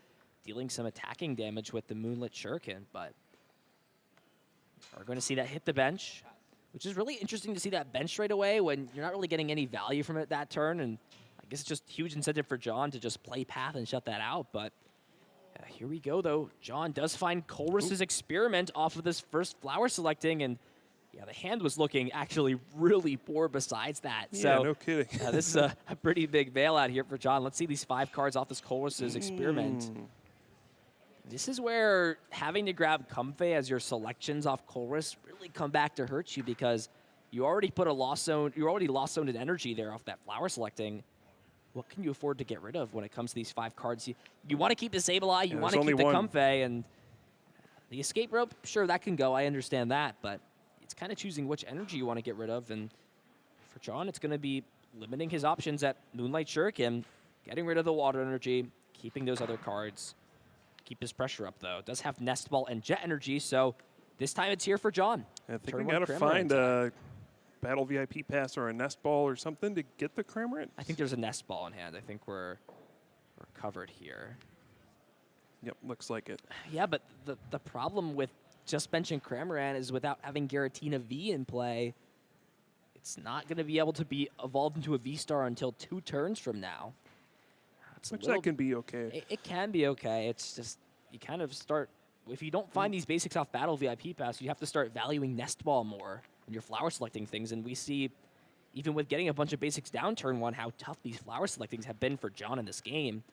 dealing some attacking damage with the Moonlit Shuriken. But we're going to see that hit the bench, which is really interesting to see that bench straight away when you're not really getting any value from it that turn. And I guess it's just huge incentive for John to just play Path and shut that out. But here we go, though. John does find Colress's Experiment off of this first Flower selecting, and the hand was looking actually really poor besides that. Yeah, so, no kidding. This is a pretty big bailout here for John. Let's see these 5 cards off this Colress's Experiment. This is where having to grab Comfey as your selections off Colress really come back to hurt you, because you already put a lost zone, you already lost zoned energy there off that Flower selecting. What can you afford to get rid of when it comes to these 5 cards? You want to keep the Sableye, you want to keep the Comfey, and the Escape Rope, sure, that can go. I understand that, but it's kind of choosing which energy you want to get rid of. And for John, it's going to be limiting his options at Moonlight Shuriken, getting rid of the Water Energy, keeping those other cards. Keep his pressure up, though. It does have Nest Ball and Jet Energy, so this time it's here for John. I think we got to find a Battle VIP Pass or a Nest Ball or something to get the Cramorant. I think there's a Nest Ball in hand. I think we're covered here. Yep, looks like it. Yeah, but the problem with just benching Cramorant is without having Giratina V in play, it's not going to be able to be evolved into a V-Star until 2 turns from now. Which that can be okay. It can be okay. It's just you kind of start, if you don't find these basics off Battle VIP Pass, you have to start valuing Nest Ball more when you're Flower selecting things. And we see, even with getting a bunch of basics down turn 1, how tough these Flower selectings have been for John in this game.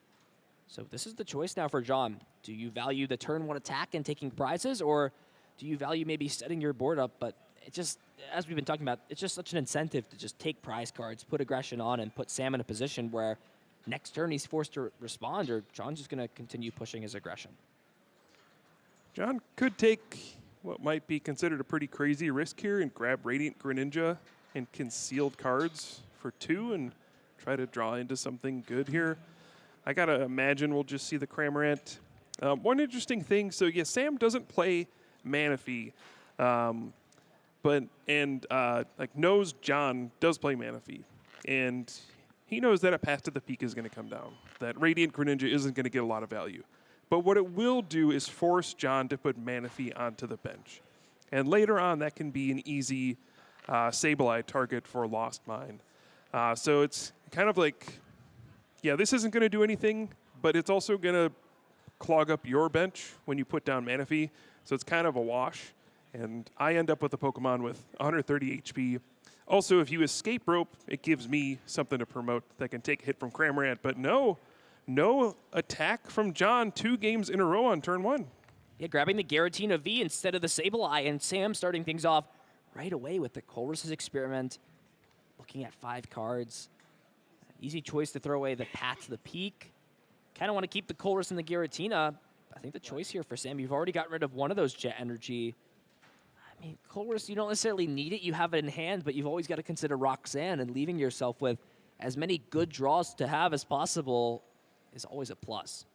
So this is the choice now for John. Do you value the turn 1 attack and taking prizes, or do you value maybe setting your board up? But it just, as we've been talking about, it's just such an incentive to just take prize cards, put aggression on, and put Sam in a position where next turn he's forced to respond, or John's just going to continue pushing his aggression. John could take what might be considered a pretty crazy risk here and grab Radiant Greninja and concealed cards for 2 and try to draw into something good here. I got to imagine we'll just see the Cramorant. One interesting thing, so yeah, Sam doesn't play Manaphy. but like knows John does play Manaphy, and he knows that a path to the peak is going to come down. That Radiant Greninja isn't going to get a lot of value. But what it will do is force John to put Manaphy onto the bench. And later on, that can be an easy Sableye target for Lost Mine. So it's kind of like, yeah, this isn't going to do anything, but it's also going to clog up your bench when you put down Manaphy. So it's kind of a wash. And I end up with a Pokemon with 130 HP. Also, if you escape rope, it gives me something to promote that can take a hit from Cramorant. But no attack from John 2 games in a row on turn 1. Yeah, grabbing the Giratina V instead of the Sableye, and Sam starting things off right away with the Colress's Experiment. Looking at 5 cards. Easy choice to throw away the Path to the Peak. Kind of want to keep the Colress and the Giratina. I think the choice here for Sam, you've already gotten rid of one of those Jet Energy. I mean, Colress, you don't necessarily need it. You have it in hand, but you've always got to consider Roxanne, and leaving yourself with as many good draws to have as possible is always a plus.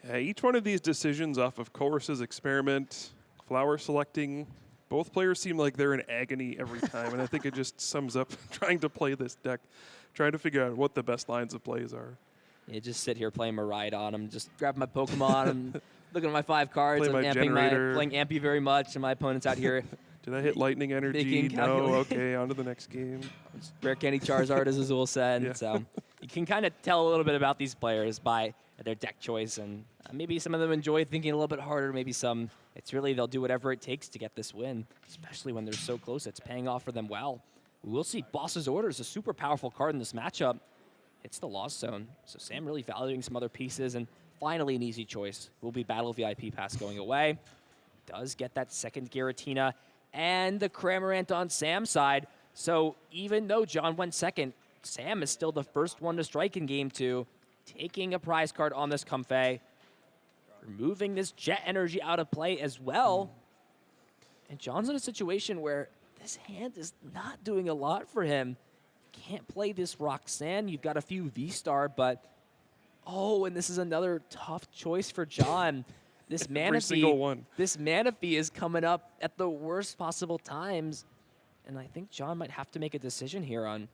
Yeah, each one of these decisions off of Colress's Experiment, Flower selecting, both players seem like they're in agony every time, and I think it just sums up trying to play this deck, trying to figure out what the best lines of plays are. Yeah, just sit here playing Miraidon. I'm just grabbing my Pokemon. I'm looking at my 5 cards. Play I'm my generator. playing Ampy very much, and my opponent's out here. Did I hit Lightning Energy? No, okay, on to the next game. Rare Candy Charizard, as Azul said. Yeah. So you can kind of tell a little bit about these players by their deck choice, and maybe some of them enjoy thinking a little bit harder. Maybe some, it's really they'll do whatever it takes to get this win, especially when they're so close. It's paying off for them well. We'll see. Boss's Order is a super powerful card in this matchup. It's the Lost Zone, so Sam really valuing some other pieces, and finally an easy choice will be Battle VIP Pass going away. Does get that second Giratina and the Cramorant on Sam's side. So even though John went second, Sam is still the first one to strike in Game 2, taking a prize card on this Comfey, removing this Jet Energy out of play as well. And John's in a situation where this hand is not doing a lot for him. Can't play this Roxanne. You've got a few V-Star, but oh, and this is another tough choice for John. This Manaphy is coming up at the worst possible times, and I think John might have to make a decision here on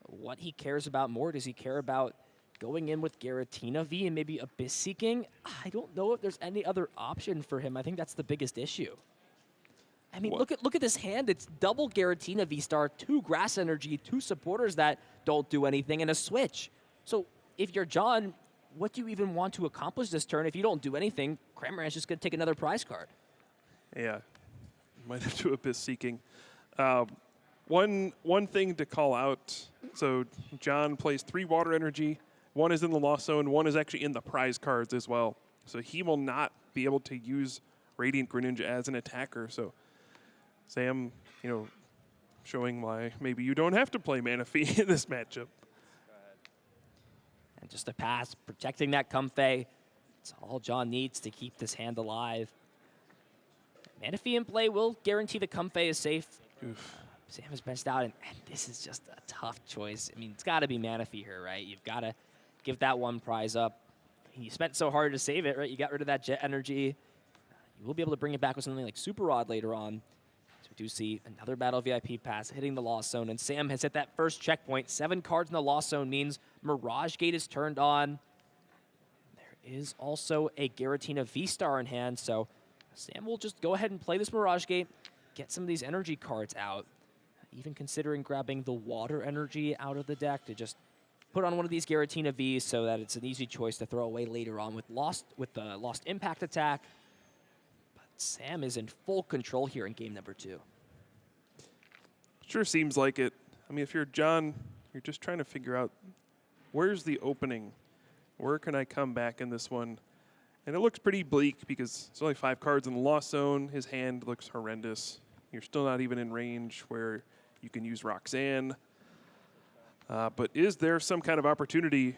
what he cares about more. Does he care about going in with Giratina V and maybe Abyss Seeking? I don't know if there's any other option for him. I think that's the biggest issue. I mean, look at this hand. It's double Giratina V-Star, 2 Grass Energy, 2 supporters that don't do anything, and a switch. So if you're John, what do you even want to accomplish this turn? If you don't do anything, Cramorant's just going to take another prize card. Yeah, might have to Abyss Seeking. One thing to call out, so John plays 3 Water Energy. 1 is in the Lost Zone, 1 is actually in the prize cards as well. So he will not be able to use Radiant Greninja as an attacker. So Sam, showing why maybe you don't have to play Manaphy in this matchup. And just a pass, protecting that Comfey. It's all John needs to keep this hand alive. Manaphy in play will guarantee the Comfey is safe. Sam is benched out, and this is just a tough choice. I mean, it's got to be Manaphy here, right? You've got to give that 1 prize up. You spent so hard to save it, right? You got rid of that Jet Energy. You will be able to bring it back with something like Super Rod later on. So we do see another Battle VIP Pass hitting the Lost Zone, and Sam has hit that first checkpoint. 7 cards in the Lost Zone means Mirage Gate is turned on. There is also a Giratina V-Star in hand, so Sam will just go ahead and play this Mirage Gate, get some of these energy cards out, even considering grabbing the Water Energy out of the deck to just put on one of these Giratina Vs so that it's an easy choice to throw away later on with the Lost Impact attack. Sam is in full control here in game number 2. Sure seems like it. I mean, if you're John, you're just trying to figure out where's the opening? Where can I come back in this one? And it looks pretty bleak because there's only 5 cards in the Lost Zone. His hand looks horrendous. You're still not even in range where you can use Roxanne. But is there some kind of opportunity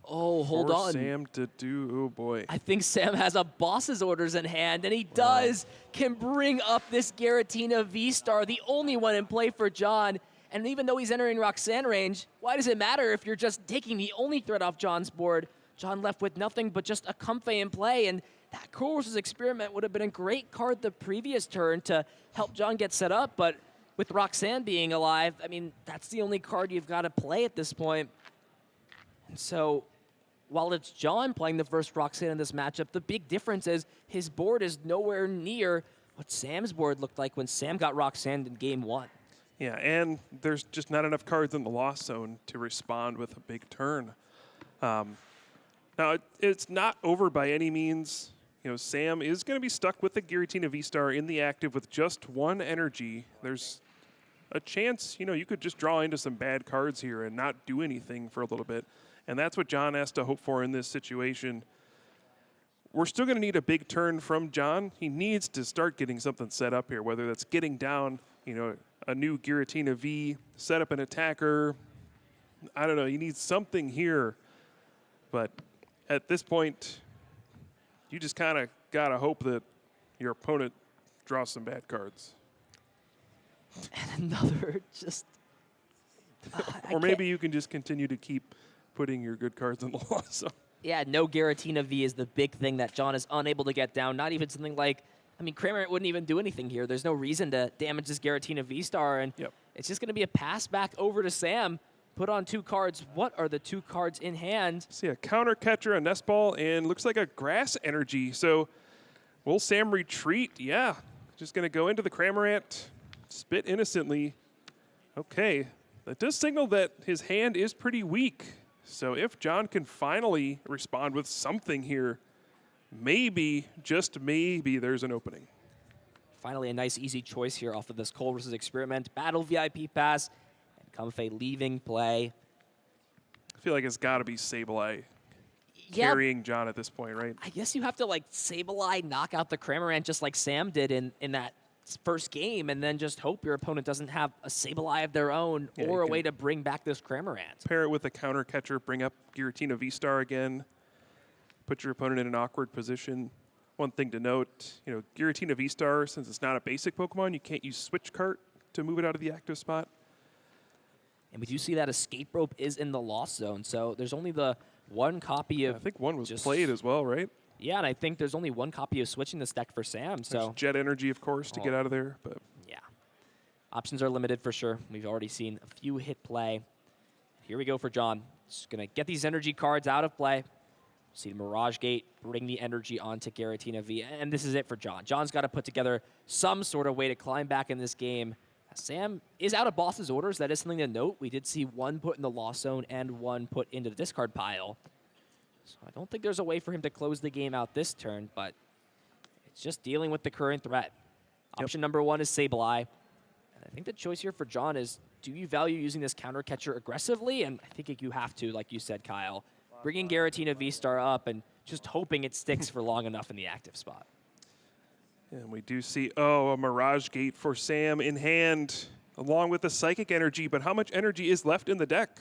for Sam to do? Oh, boy. I think Sam has a Boss's Orders in hand, and he does. Can bring up this Giratina V-Star, the only one in play for John. And even though he's entering Roxanne range, why does it matter if you're just taking the only threat off John's board? John left with nothing but just a Comfey in play, and that Colress's Experiment would have been a great card the previous turn to help John get set up, but with Roxanne being alive, I mean, that's the only card you've got to play at this point. And so, while it's John playing the first Roxanne in this matchup, the big difference is his board is nowhere near what Sam's board looked like when Sam got Roxanne in game 1. Yeah, and there's just not enough cards in the loss zone to respond with a big turn. Now, it's not over by any means. You know, Sam is going to be stuck with the Giratina V-Star in the active with just 1 energy. There's a chance, you know, you could just draw into some bad cards here and not do anything for a little bit. And that's what John has to hope for in this situation. We're still going to need a big turn from John. He needs to start getting something set up here, whether that's getting down, you know, a new Giratina V, set up an attacker. I don't know. He needs something here. But at this point, you just kind of got to hope that your opponent draws some bad cards. And another just... Or maybe you can just continue to keep putting your good cards in the loss zone. Yeah, no Giratina V is the big thing that John is unable to get down. Not even something like, I mean, Kramer wouldn't even do anything here. There's no reason to damage this Giratina V-Star, and it's just going to be a pass back over to Sam. Put on 2 cards. What are the 2 cards in hand? See a counter catcher, a nest ball, and looks like a grass energy. So will Sam retreat? Yeah. Just going to go into the Cramorant, spit innocently. Okay. That does signal that his hand is pretty weak. So if John can finally respond with something here, maybe, just maybe, there's an opening. Finally, a nice, easy choice here off of this Colress's Experiment. Battle VIP pass, and Comfey leaving play. I feel like it's got to be Sableye carrying John at this point, right? I guess you have to, like, Sableye knock out the Cramorant just like Sam did in that first game, and then just hope your opponent doesn't have a Sableye of their own or a way to bring back this Cramorant. Pair it with a counter catcher, bring up Giratina V-Star again, put your opponent in an awkward position. One thing to note, you know, Giratina V-Star, since it's not a basic Pokemon, you can't use Switch Cart to move it out of the active spot. And we do see that Escape Rope is in the loss zone, so there's only the 1 copy of... I think 1 was played as well, right? Yeah, and I think there's only 1 copy of switching this deck for Sam. So there's Jet Energy, of course, to get out of there. But yeah, options are limited for sure. We've already seen a few hit play. Here we go for John. Just going to get these energy cards out of play. See Mirage Gate, bring the energy onto Giratina V. And this is it for John. John's got to put together some sort of way to climb back in this game. Sam is out of boss's orders. That is something to note. We did see 1 put in the loss zone and 1 put into the discard pile. So I don't think there's a way for him to close the game out this turn, but it's just dealing with the current threat. Option number 1 is Sableye. And I think the choice here for John is, do you value using this counter catcher aggressively? And I think you have to, like you said, Kyle. Bringing Giratina V-Star up and just hoping it sticks for long enough in the active spot. And we do see, a Mirage Gate for Sam in hand, along with the Psychic Energy. But how much energy is left in the deck?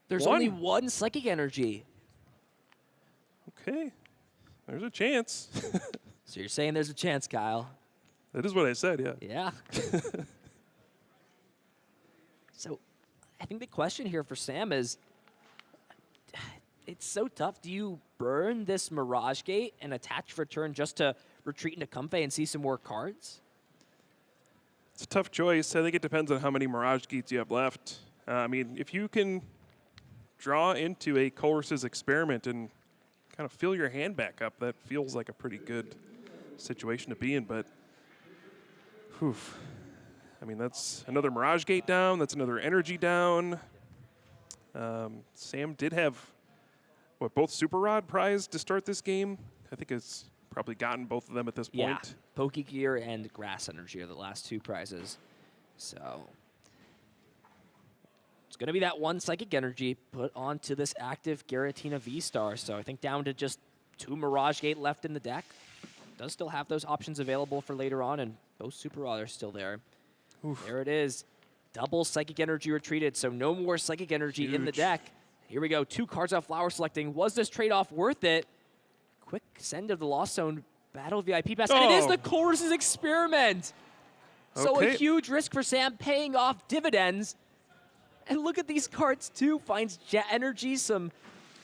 There's only 1 Psychic Energy. Okay. There's a chance. So you're saying there's a chance, Kyle. That is what I said, yeah. Yeah. So I think the question here for Sam is, it's so tough. Do you burn this Mirage Gate and attach for turn just to retreat into Comfey and see some more cards? It's a tough choice. I think it depends on how many Mirage Gates you have left. I mean, if you can draw into a Colress's Experiment and kind of fill your hand back up, that feels like a pretty good situation to be in. But, I mean, that's another Mirage Gate down. That's another energy down. Sam did have, both Super Rod prized to start this game. I think it's probably gotten both of them at this point. Yeah, Pokegear and Grass Energy are the last 2 prizes. So it's going to be that 1 Psychic Energy put onto this active Giratina V-Star. So I think down to just 2 Mirage Gate left in the deck. Does still have those options available for later on, and both Super Rod are still there. There it is. Double Psychic Energy retreated, so no more Psychic Energy in the deck. Here we go, 2 cards out Flower Selecting. Was this trade-off worth it? Quick send of the Lost Zone Battle VIP pass, and it is the Colress's Experiment. So a huge risk for Sam, paying off dividends. And look at these cards too. Finds Jet Energy, some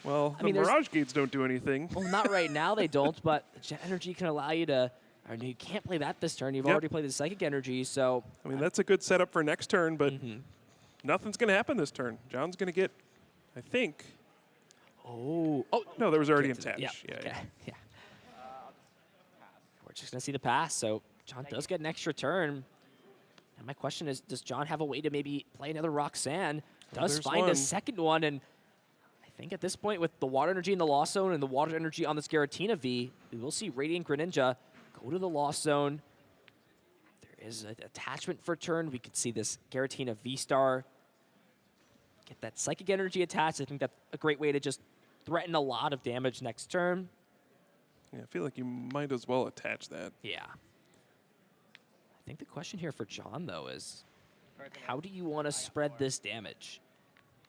Well, I mean, the Mirage Gates don't do anything. Well, not right now, they don't, but Jet Energy can allow you to. Or you can't play that this turn. You've already played the Psychic Energy, so. I mean, that's a good setup for next turn, but nothing's going to happen this turn. John's going to get, I think. Oh. No, there was already a attach. Yeah. We're just going to see the pass, so John does get an extra turn. And my question is, does John have a way to maybe play another Roxanne? Does find a second one, and I think at this point, with the Water Energy in the Lost Zone and the Water Energy on this Giratina V, we will see Radiant Greninja go to the Lost Zone. There is an attachment for turn. We could see this Giratina V-Star get that Psychic Energy attached. I think that's a great way to just threaten a lot of damage next turn. Yeah, I feel like you might as well attach that. Yeah. I think the question here for John, though, is how do you want to spread this damage?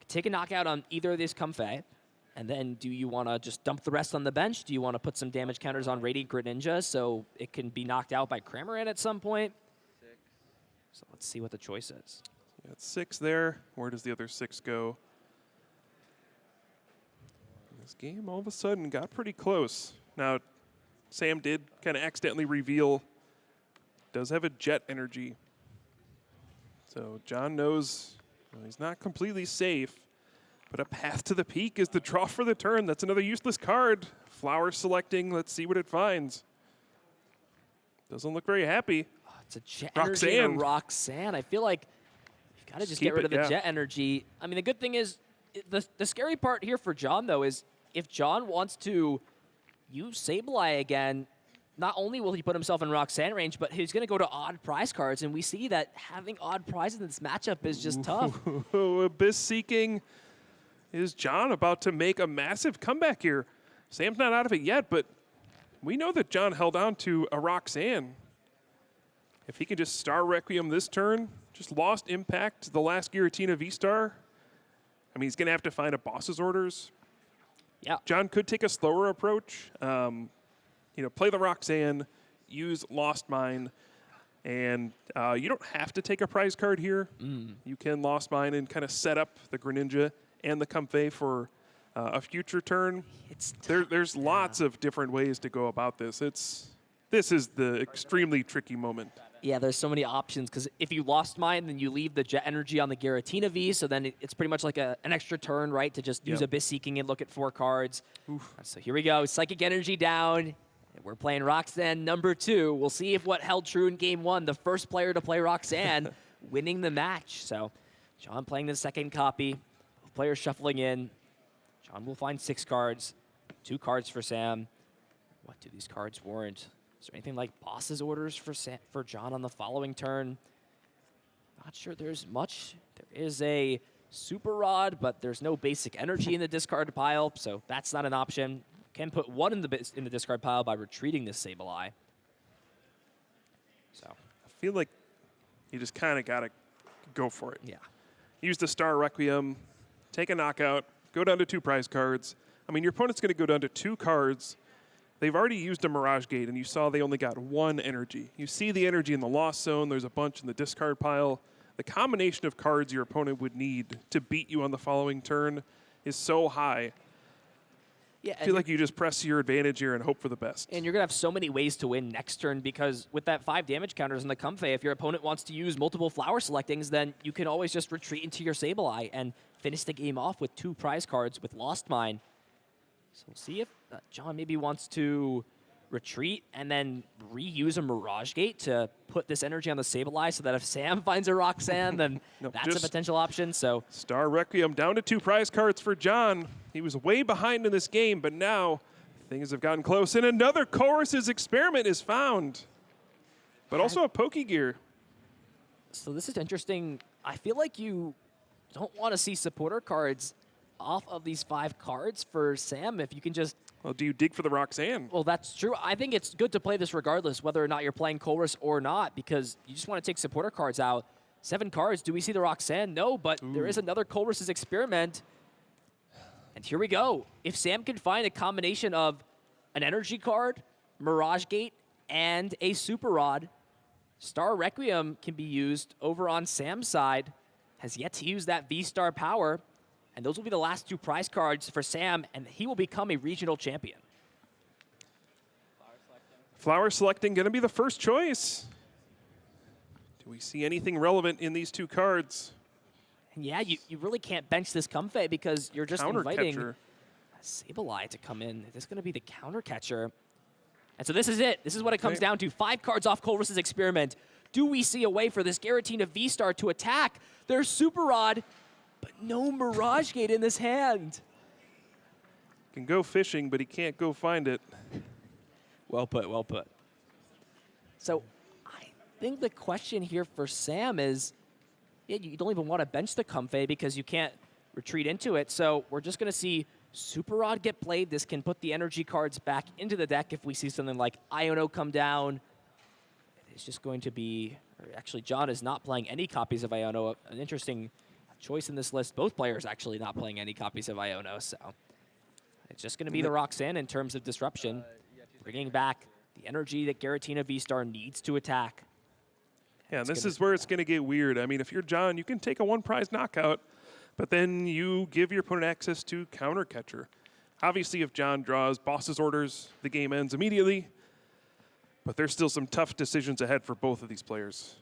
Take a knockout on either of these Comfey, and then do you want to just dump the rest on the bench? Do you want to put some damage counters on Radiant Greninja so it can be knocked out by Cramorant at some point? So let's see what the choice is. Yeah, it's 6 there. Where does the other 6 go? This game all of a sudden got pretty close. Now, Sam did kind of accidentally reveal does have a Jet Energy. So John knows he's not completely safe. But a Path to the Peak is the draw for the turn. That's another useless card. Flower selecting. Let's see what it finds. Doesn't look very happy. Oh, it's a Jet Energy and a Roxanne. I feel like you've got to just get rid of the Jet Energy. I mean, the good thing is, the scary part here for John, though, is if John wants to use Sableye again, not only will he put himself in Roxanne range, but he's going to go to odd prize cards. And we see that having odd prizes in this matchup is just tough. Abyss Seeking. Is John about to make a massive comeback here? Sam's not out of it yet, but we know that John held on to a Roxanne. If he can just Star Requiem this turn, just lost Impact the last Giratina V-Star. I mean, he's going to have to find a boss's orders. Yeah. John could take a slower approach. Play the Roxanne, use Lost Mine, and you don't have to take a prize card here. You can Lost Mine and kind of set up the Greninja and the Comfey for a future turn. There's lots of different ways to go about this. This is the extremely tricky moment. Yeah, there's so many options, because if you Lost Mine, then you leave the Jet Energy on the Giratina V, so then it's pretty much like an extra turn, right, to just use Abyss Seeking and look at 4 cards. So here we go, Psychic Energy down. We're playing Roxanne number 2. We'll see if what held true in game 1, the first player to play Roxanne winning the match. So John playing the second copy. Players shuffling in. John will find 6 cards, 2 cards for Sam. What do these cards warrant? Is there anything like boss's orders for John on the following turn? Not sure there's much. There is a Super Rod, but there's no basic energy in the discard pile, so that's not an option. Can put 1 in the discard pile by retreating this Sableye. So I feel like you just kind of got to go for it. Yeah. Use the Star Requiem. Take a knockout, go down to 2 prize cards. I mean, your opponent's going to go down to 2 cards. They've already used a Mirage Gate, and you saw they only got 1 energy. You see the energy in the Lost Zone. There's a bunch in the discard pile. The combination of cards your opponent would need to beat you on the following turn is so high. Yeah, I feel like you just press your advantage here and hope for the best. And you're going to have so many ways to win next turn, because with that 5 damage counters in the Comfey, if your opponent wants to use multiple flower selectings, then you can always just retreat into your Sableye and finish the game off with 2 prize cards with Lost Mine. So we'll see if John maybe wants to retreat and then reuse a Mirage Gate to put this energy on the Sableye, so that if Sam finds a Roxanne, then that's a potential option. So Star Requiem down to 2 prize cards for John. He was way behind in this game, but now things have gotten close, and another Chorus's Experiment is found, but also a Pokegear. So this is interesting. I feel like you don't want to see supporter cards off of these 5 cards for Sam if you can just... Well, do you dig for the Roxanne? Well, that's true. I think it's good to play this regardless, whether or not you're playing Chorus or not, because you just want to take supporter cards out. 7 cards. Do we see the Roxanne? No, but there is another Chorus's Experiment. And here we go. If Sam can find a combination of an energy card, Mirage Gate, and a Super Rod, Star Requiem can be used over on Sam's side. Has yet to use that V-Star power. And those will be the last 2 prize cards for Sam, and he will become a regional champion. Flower selecting going to be the first choice. Do we see anything relevant in these 2 cards? And yeah, you really can't bench this Comfey because you're just inviting Countercatcher. Sableye to come in. This is going to be the counter catcher. And so this is it. This is what it comes down to. 5 cards off Colress's Experiment. Do we see a way for this Giratina V-Star to attack? There's Super Rod, but no Mirage Gate in this hand. Can go fishing, but he can't go find it. Well put, well put. So I think the question here for Sam is, yeah, you don't even want to bench the Comfey because you can't retreat into it. So we're just going to see Super Rod get played. This can put the energy cards back into the deck if we see something like Iono come down. It's just going to be, or actually John is not playing any copies of Iono. An interesting choice in this list. Both players actually not playing any copies of Iono. So it's just going to be the Roxanne in terms of disruption, bringing back the energy that Giratina V-Star needs to attack. Yeah, and this is where it's going to get weird. I mean, if you're John, you can take a 1 prize knockout, but then you give your opponent access to counter catcher. Obviously, if John draws boss's orders, the game ends immediately. But there's still some tough decisions ahead for both of these players.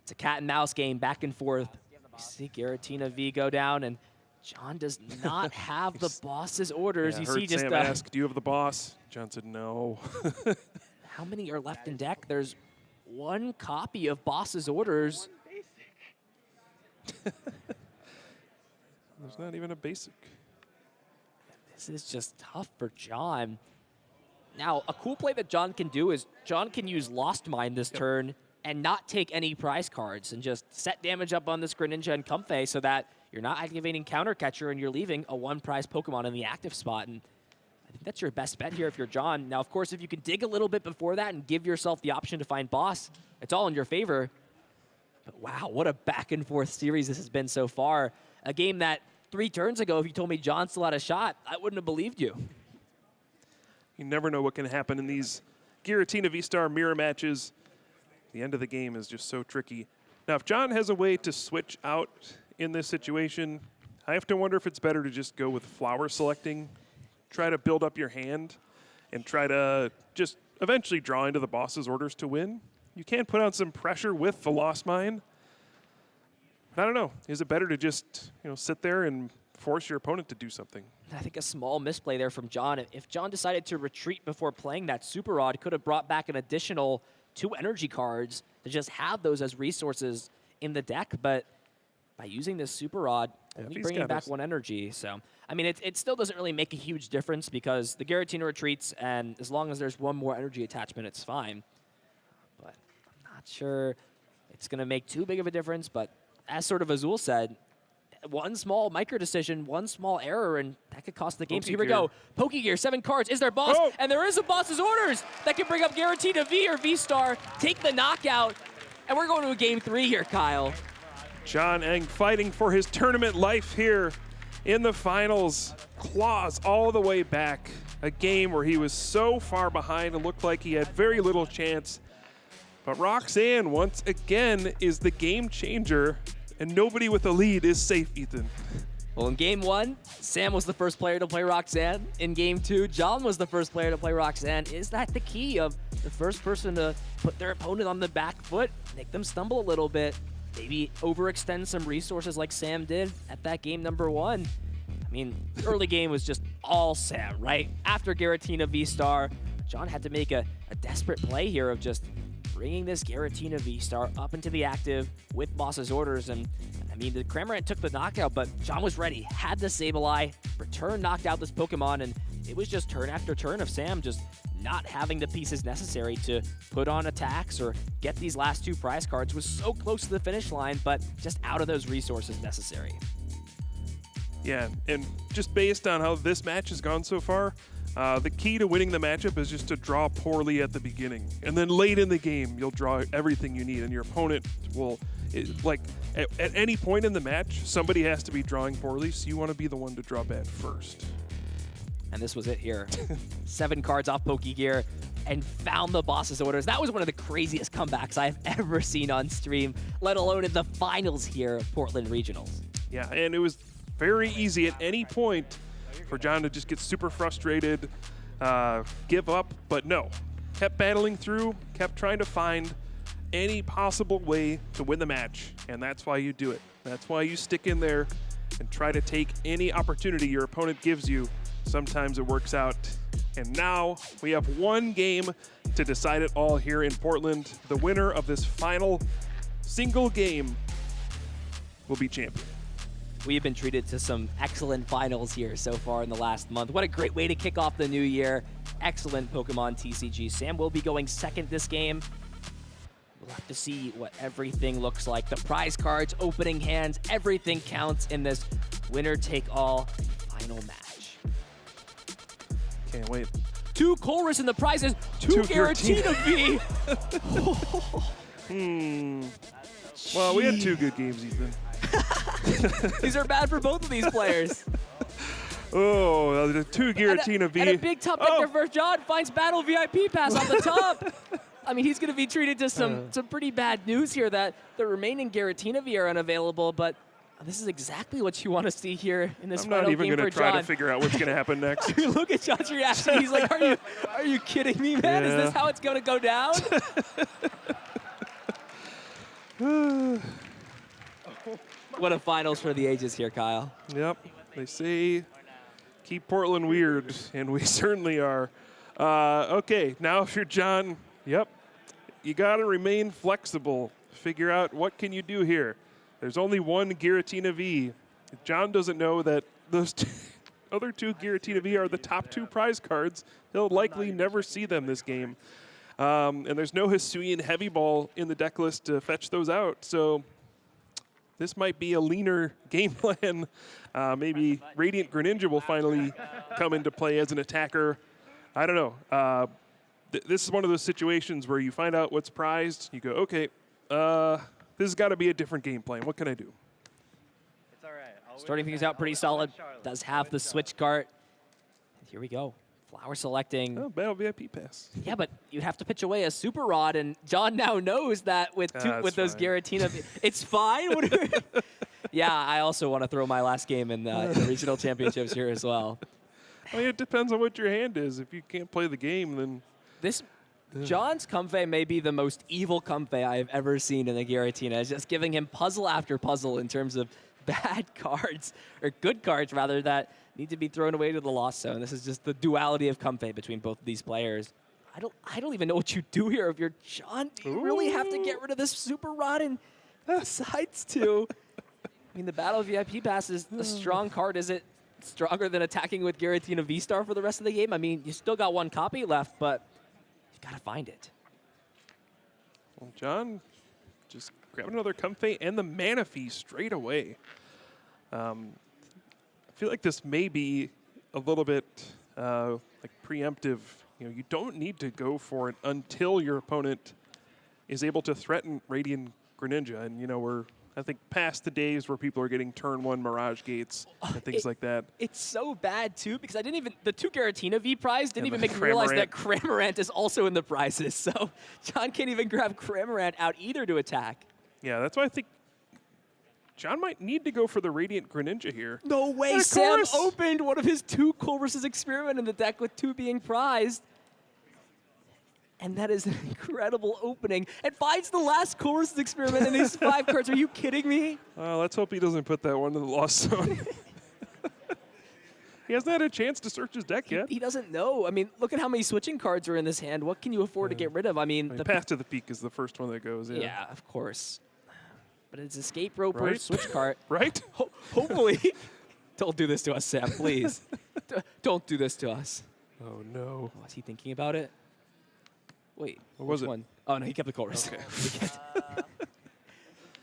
It's a cat and mouse game, back and forth. You see Giratina V go down, and John does not have the boss's orders. Yeah, you heard see just Sam ask, do you have the boss? John said no. how many are left in deck? There's 1 copy of boss's orders. There's not even a basic. This is just tough for John. Now, a cool play that John can do is John can use Lost Mine this turn and not take any prize cards and just set damage up on this Greninja and Comfey so that you're not activating Counter Catcher and you're leaving a 1 prize Pokemon in the active spot. And I think that's your best bet here if you're John. Now, of course, if you can dig a little bit before that and give yourself the option to find boss, it's all in your favor. But wow, what a back and forth series this has been so far. A game that 3 turns ago, if you told me John still had a shot, I wouldn't have believed you. You never know what can happen in these Giratina V-Star mirror matches. The end of the game is just so tricky. Now, if John has a way to switch out in this situation, I have to wonder if it's better to just go with flower selecting, try to build up your hand, and try to just eventually draw into the boss's orders to win. You can put on some pressure with the Lost Mine. But I don't know. Is it better to just sit there and force your opponent to do something? I think a small misplay there from John. If John decided to retreat before playing that Super Rod, could have brought back an additional 2 energy cards to just have those as resources in the deck. But by using this Super Rod, only bringing back 1 energy. So, I mean, it still doesn't really make a huge difference because the Giratina retreats, and as long as there's 1 more energy attachment, it's fine. But I'm not sure it's going to make too big of a difference. But as sort of Azul said, 1 small micro decision, 1 small error, and that could cost the game. So here we go. Pokegear, 7 cards. Is there boss? Oh. And there is a boss's orders that can bring up Giratina V or V-Star, take the knockout, and we're going to a game 3 here, Kyle. Jon Eng fighting for his tournament life here in the finals. Claws all the way back. A game where he was so far behind and looked like he had very little chance. But Roxanne, once again, is the game changer. And nobody with a lead is safe, Ethan. Well, in game 1, Sam was the first player to play Roxanne. In game 2, John was the first player to play Roxanne. Is that the key of the first person to put their opponent on the back foot, make them stumble a little bit, maybe overextend some resources like Sam did at that game number 1? I mean, the early game was just all Sam, right? After Giratina V-Star, John had to make a desperate play here of just bringing this Giratina V-Star up into the active with boss's orders. And I mean, the Cramorant took the knockout, but John was ready, had the Sableye, return knocked out this Pokemon, and it was just turn after turn of Sam just not having the pieces necessary to put on attacks or get these last 2 prize cards. Was so close to the finish line, but just out of those resources necessary. Yeah, and just based on how this match has gone so far, the key to winning the matchup is just to draw poorly at the beginning. And then late in the game, you'll draw everything you need, and your opponent will, at any point in the match, somebody has to be drawing poorly, so you want to be the one to draw bad first. And this was it here. 7 cards off Pokegear and found the boss's orders. That was one of the craziest comebacks I've ever seen on stream, let alone in the finals here of Portland Regionals. Yeah, and it was very easy at any point for John to just get super frustrated, give up, but no. Kept battling through, kept trying to find any possible way to win the match, and that's why you do it. That's why you stick in there and try to take any opportunity your opponent gives you. Sometimes it works out. And now we have one game to decide it all here in Portland. The winner of this final single game will be champion. We have been treated to some excellent finals here so far in the last month. What a great way to kick off the new year. Excellent Pokemon TCG. Sam will be going second this game. We'll have to see what everything looks like. The prize cards, opening hands, everything counts in this winner-take-all final match. Can't wait. 2 Chorus in the prizes, 2 Giratina V. Well, we had 2 good games, Ethan. These are bad for both of these players. Oh, the 2 Giratina V. And a big top deck there for John. Finds Battle VIP Pass on the top. I mean, he's going to be treated to some pretty bad news here that the remaining Giratina V are unavailable, but this is exactly what you want to see here in this final game for John. I'm not even going to try to figure out what's going to happen next. I mean, look at John's reaction. He's like, are you kidding me, man? Yeah. Is this how it's going to go down? What a finals for the ages here, Kyle. Yep. They say keep Portland weird, and we certainly are. Okay, now if you're John, yep, you got to remain flexible. Figure out what can you do here. There's only one Giratina V. If John doesn't know that those other 2 Giratina V are the top 2 prize cards, he'll likely never see them this game. And there's no Hisuian Heavy Ball in the deck list to fetch those out, so this might be a leaner game plan. Maybe Radiant Greninja will finally come into play as an attacker. I don't know. This is one of those situations where you find out what's prized, you go, okay, this has got to be a different game plan. What can I do? It's all right. Starting things out pretty solid. Does have the switch cart. And here we go. Flower selecting. Oh, Battle VIP Pass. Yeah, but you'd have to pitch away a Super Rod, and John now knows that with those Giratina, it's fine. Yeah, I also want to throw my last game in the regional championships here as well. I mean, it depends on what your hand is. If you can't play the game, then John's Comfey may be the most evil Comfey I've ever seen in the Giratina. It's just giving him puzzle after puzzle in terms of bad cards, or good cards rather, that need to be thrown away to the lost zone. This is just the duality of Comfey between both of these players. I don't even know what you do here if you're John. Do you really have to get rid of this Super Rod and decides to? I mean, the Battle VIP Pass is a strong card. Is it stronger than attacking with Giratina V-Star for the rest of the game? I mean, you still got 1 copy left, but you got to find it. well, John just grabbed another Comfey and the Manaphy straight away. I feel like this may be a little bit like preemptive. You know, you don't need to go for it until your opponent is able to threaten Radiant Greninja. And, you know, we're, I think, past the days where people are getting turn 1 Mirage Gates and things like that. It's so bad, too, because the 2 Giratina V prize didn't even make me realize that Cramorant is also in the prizes. So John can't even grab Cramorant out either to attack. Yeah, that's why I think John might need to go for the Radiant Greninja here. No way, Sam opened one of his 2 Colress's Experiment in the deck with 2 being prized. And that is an incredible opening. And finds the last Colress's Experiment in these 5 cards. Are you kidding me? Let's hope he doesn't put that one in the lost zone. He hasn't had a chance to search his deck yet. He doesn't know. I mean, look at how many switching cards are in this hand. What can you afford to get rid of? I mean, the Path to the Peak is the first one that goes. Yeah, of course. But it's Escape Roper, switch cart. Right? Hopefully. Don't do this to us, Sam, please. Don't do this to us. Oh, no. Was he thinking about it? Wait, what was which it? one? Oh, no, he kept the Colress. Okay.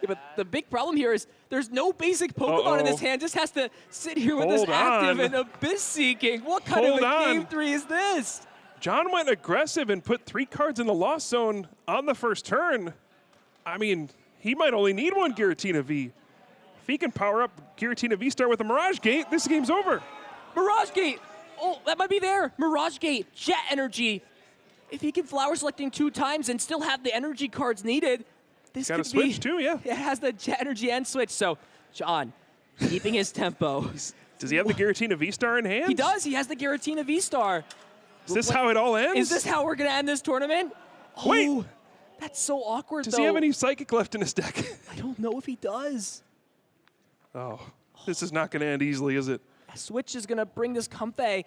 Yeah, but the big problem here is there's no basic Pokemon in this hand. Just has to sit here with this active and Abyss Seeking. What kind of a game 3 is this? John went aggressive and put 3 cards in the lost zone on the first turn. I mean, he might only need 1 Giratina V. If he can power up Giratina V-Star with a Mirage Gate, this game's over. Mirage Gate! Oh, that might be there. Mirage Gate, Jet Energy. If he can Flower Selecting 2 times and still have the energy cards needed, this Got could a switch too, yeah. It has the Jet Energy and switch. So, John, keeping his tempo. Does he have the Giratina V-Star in hand? He does. He has the Giratina V-Star. Is this how it all ends? Is this how we're going to end this tournament? Wait. Oh, that's so awkward, Does though. he have any Psychic left in his deck? I don't know if he does. Oh, this is not going to end easily, is it? Switch is going to bring this Comfey.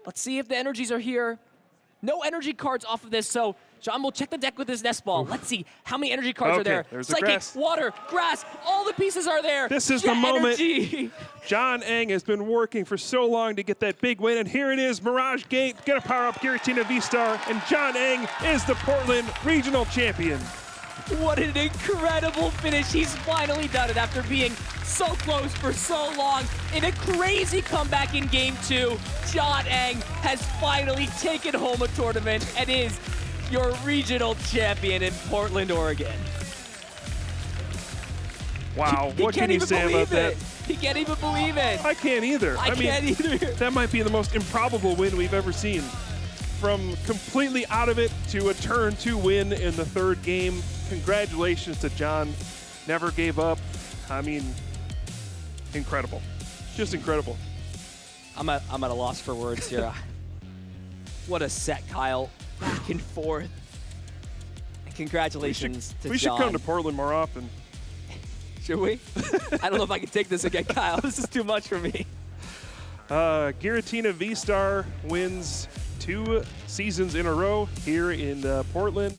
Let's see if the energies are here. No energy cards off of this, so John will check the deck with his nest ball. Let's see how many energy cards are there. There's the Psychic, grass. water, grass, all the pieces are there. This is the moment. Energy. Jon Eng has been working for so long to get that big win, and here it is. Mirage Gate gonna power up Giratina V-Star, and Jon Eng is the Portland Regional Champion. What an incredible finish. He's finally done it after being so close for so long. In a crazy comeback in Game 2, Jon Eng has finally taken home a tournament and is your regional champion in Portland, Oregon. Wow, what can you say about that? He can't even believe it. I can't either. I can't either. That might be the most improbable win we've ever seen. From completely out of it to a turn 2 win in the 3rd game. Congratulations to John. Never gave up. I mean, incredible. Just incredible. I'm at a loss for words here. What a set, Kyle. Back and forth. And congratulations to John. We should come to Portland more often. Should we? I don't know if I can take this again, Kyle. This is too much for me. Giratina V-Star wins 2 seasons in a row here in Portland.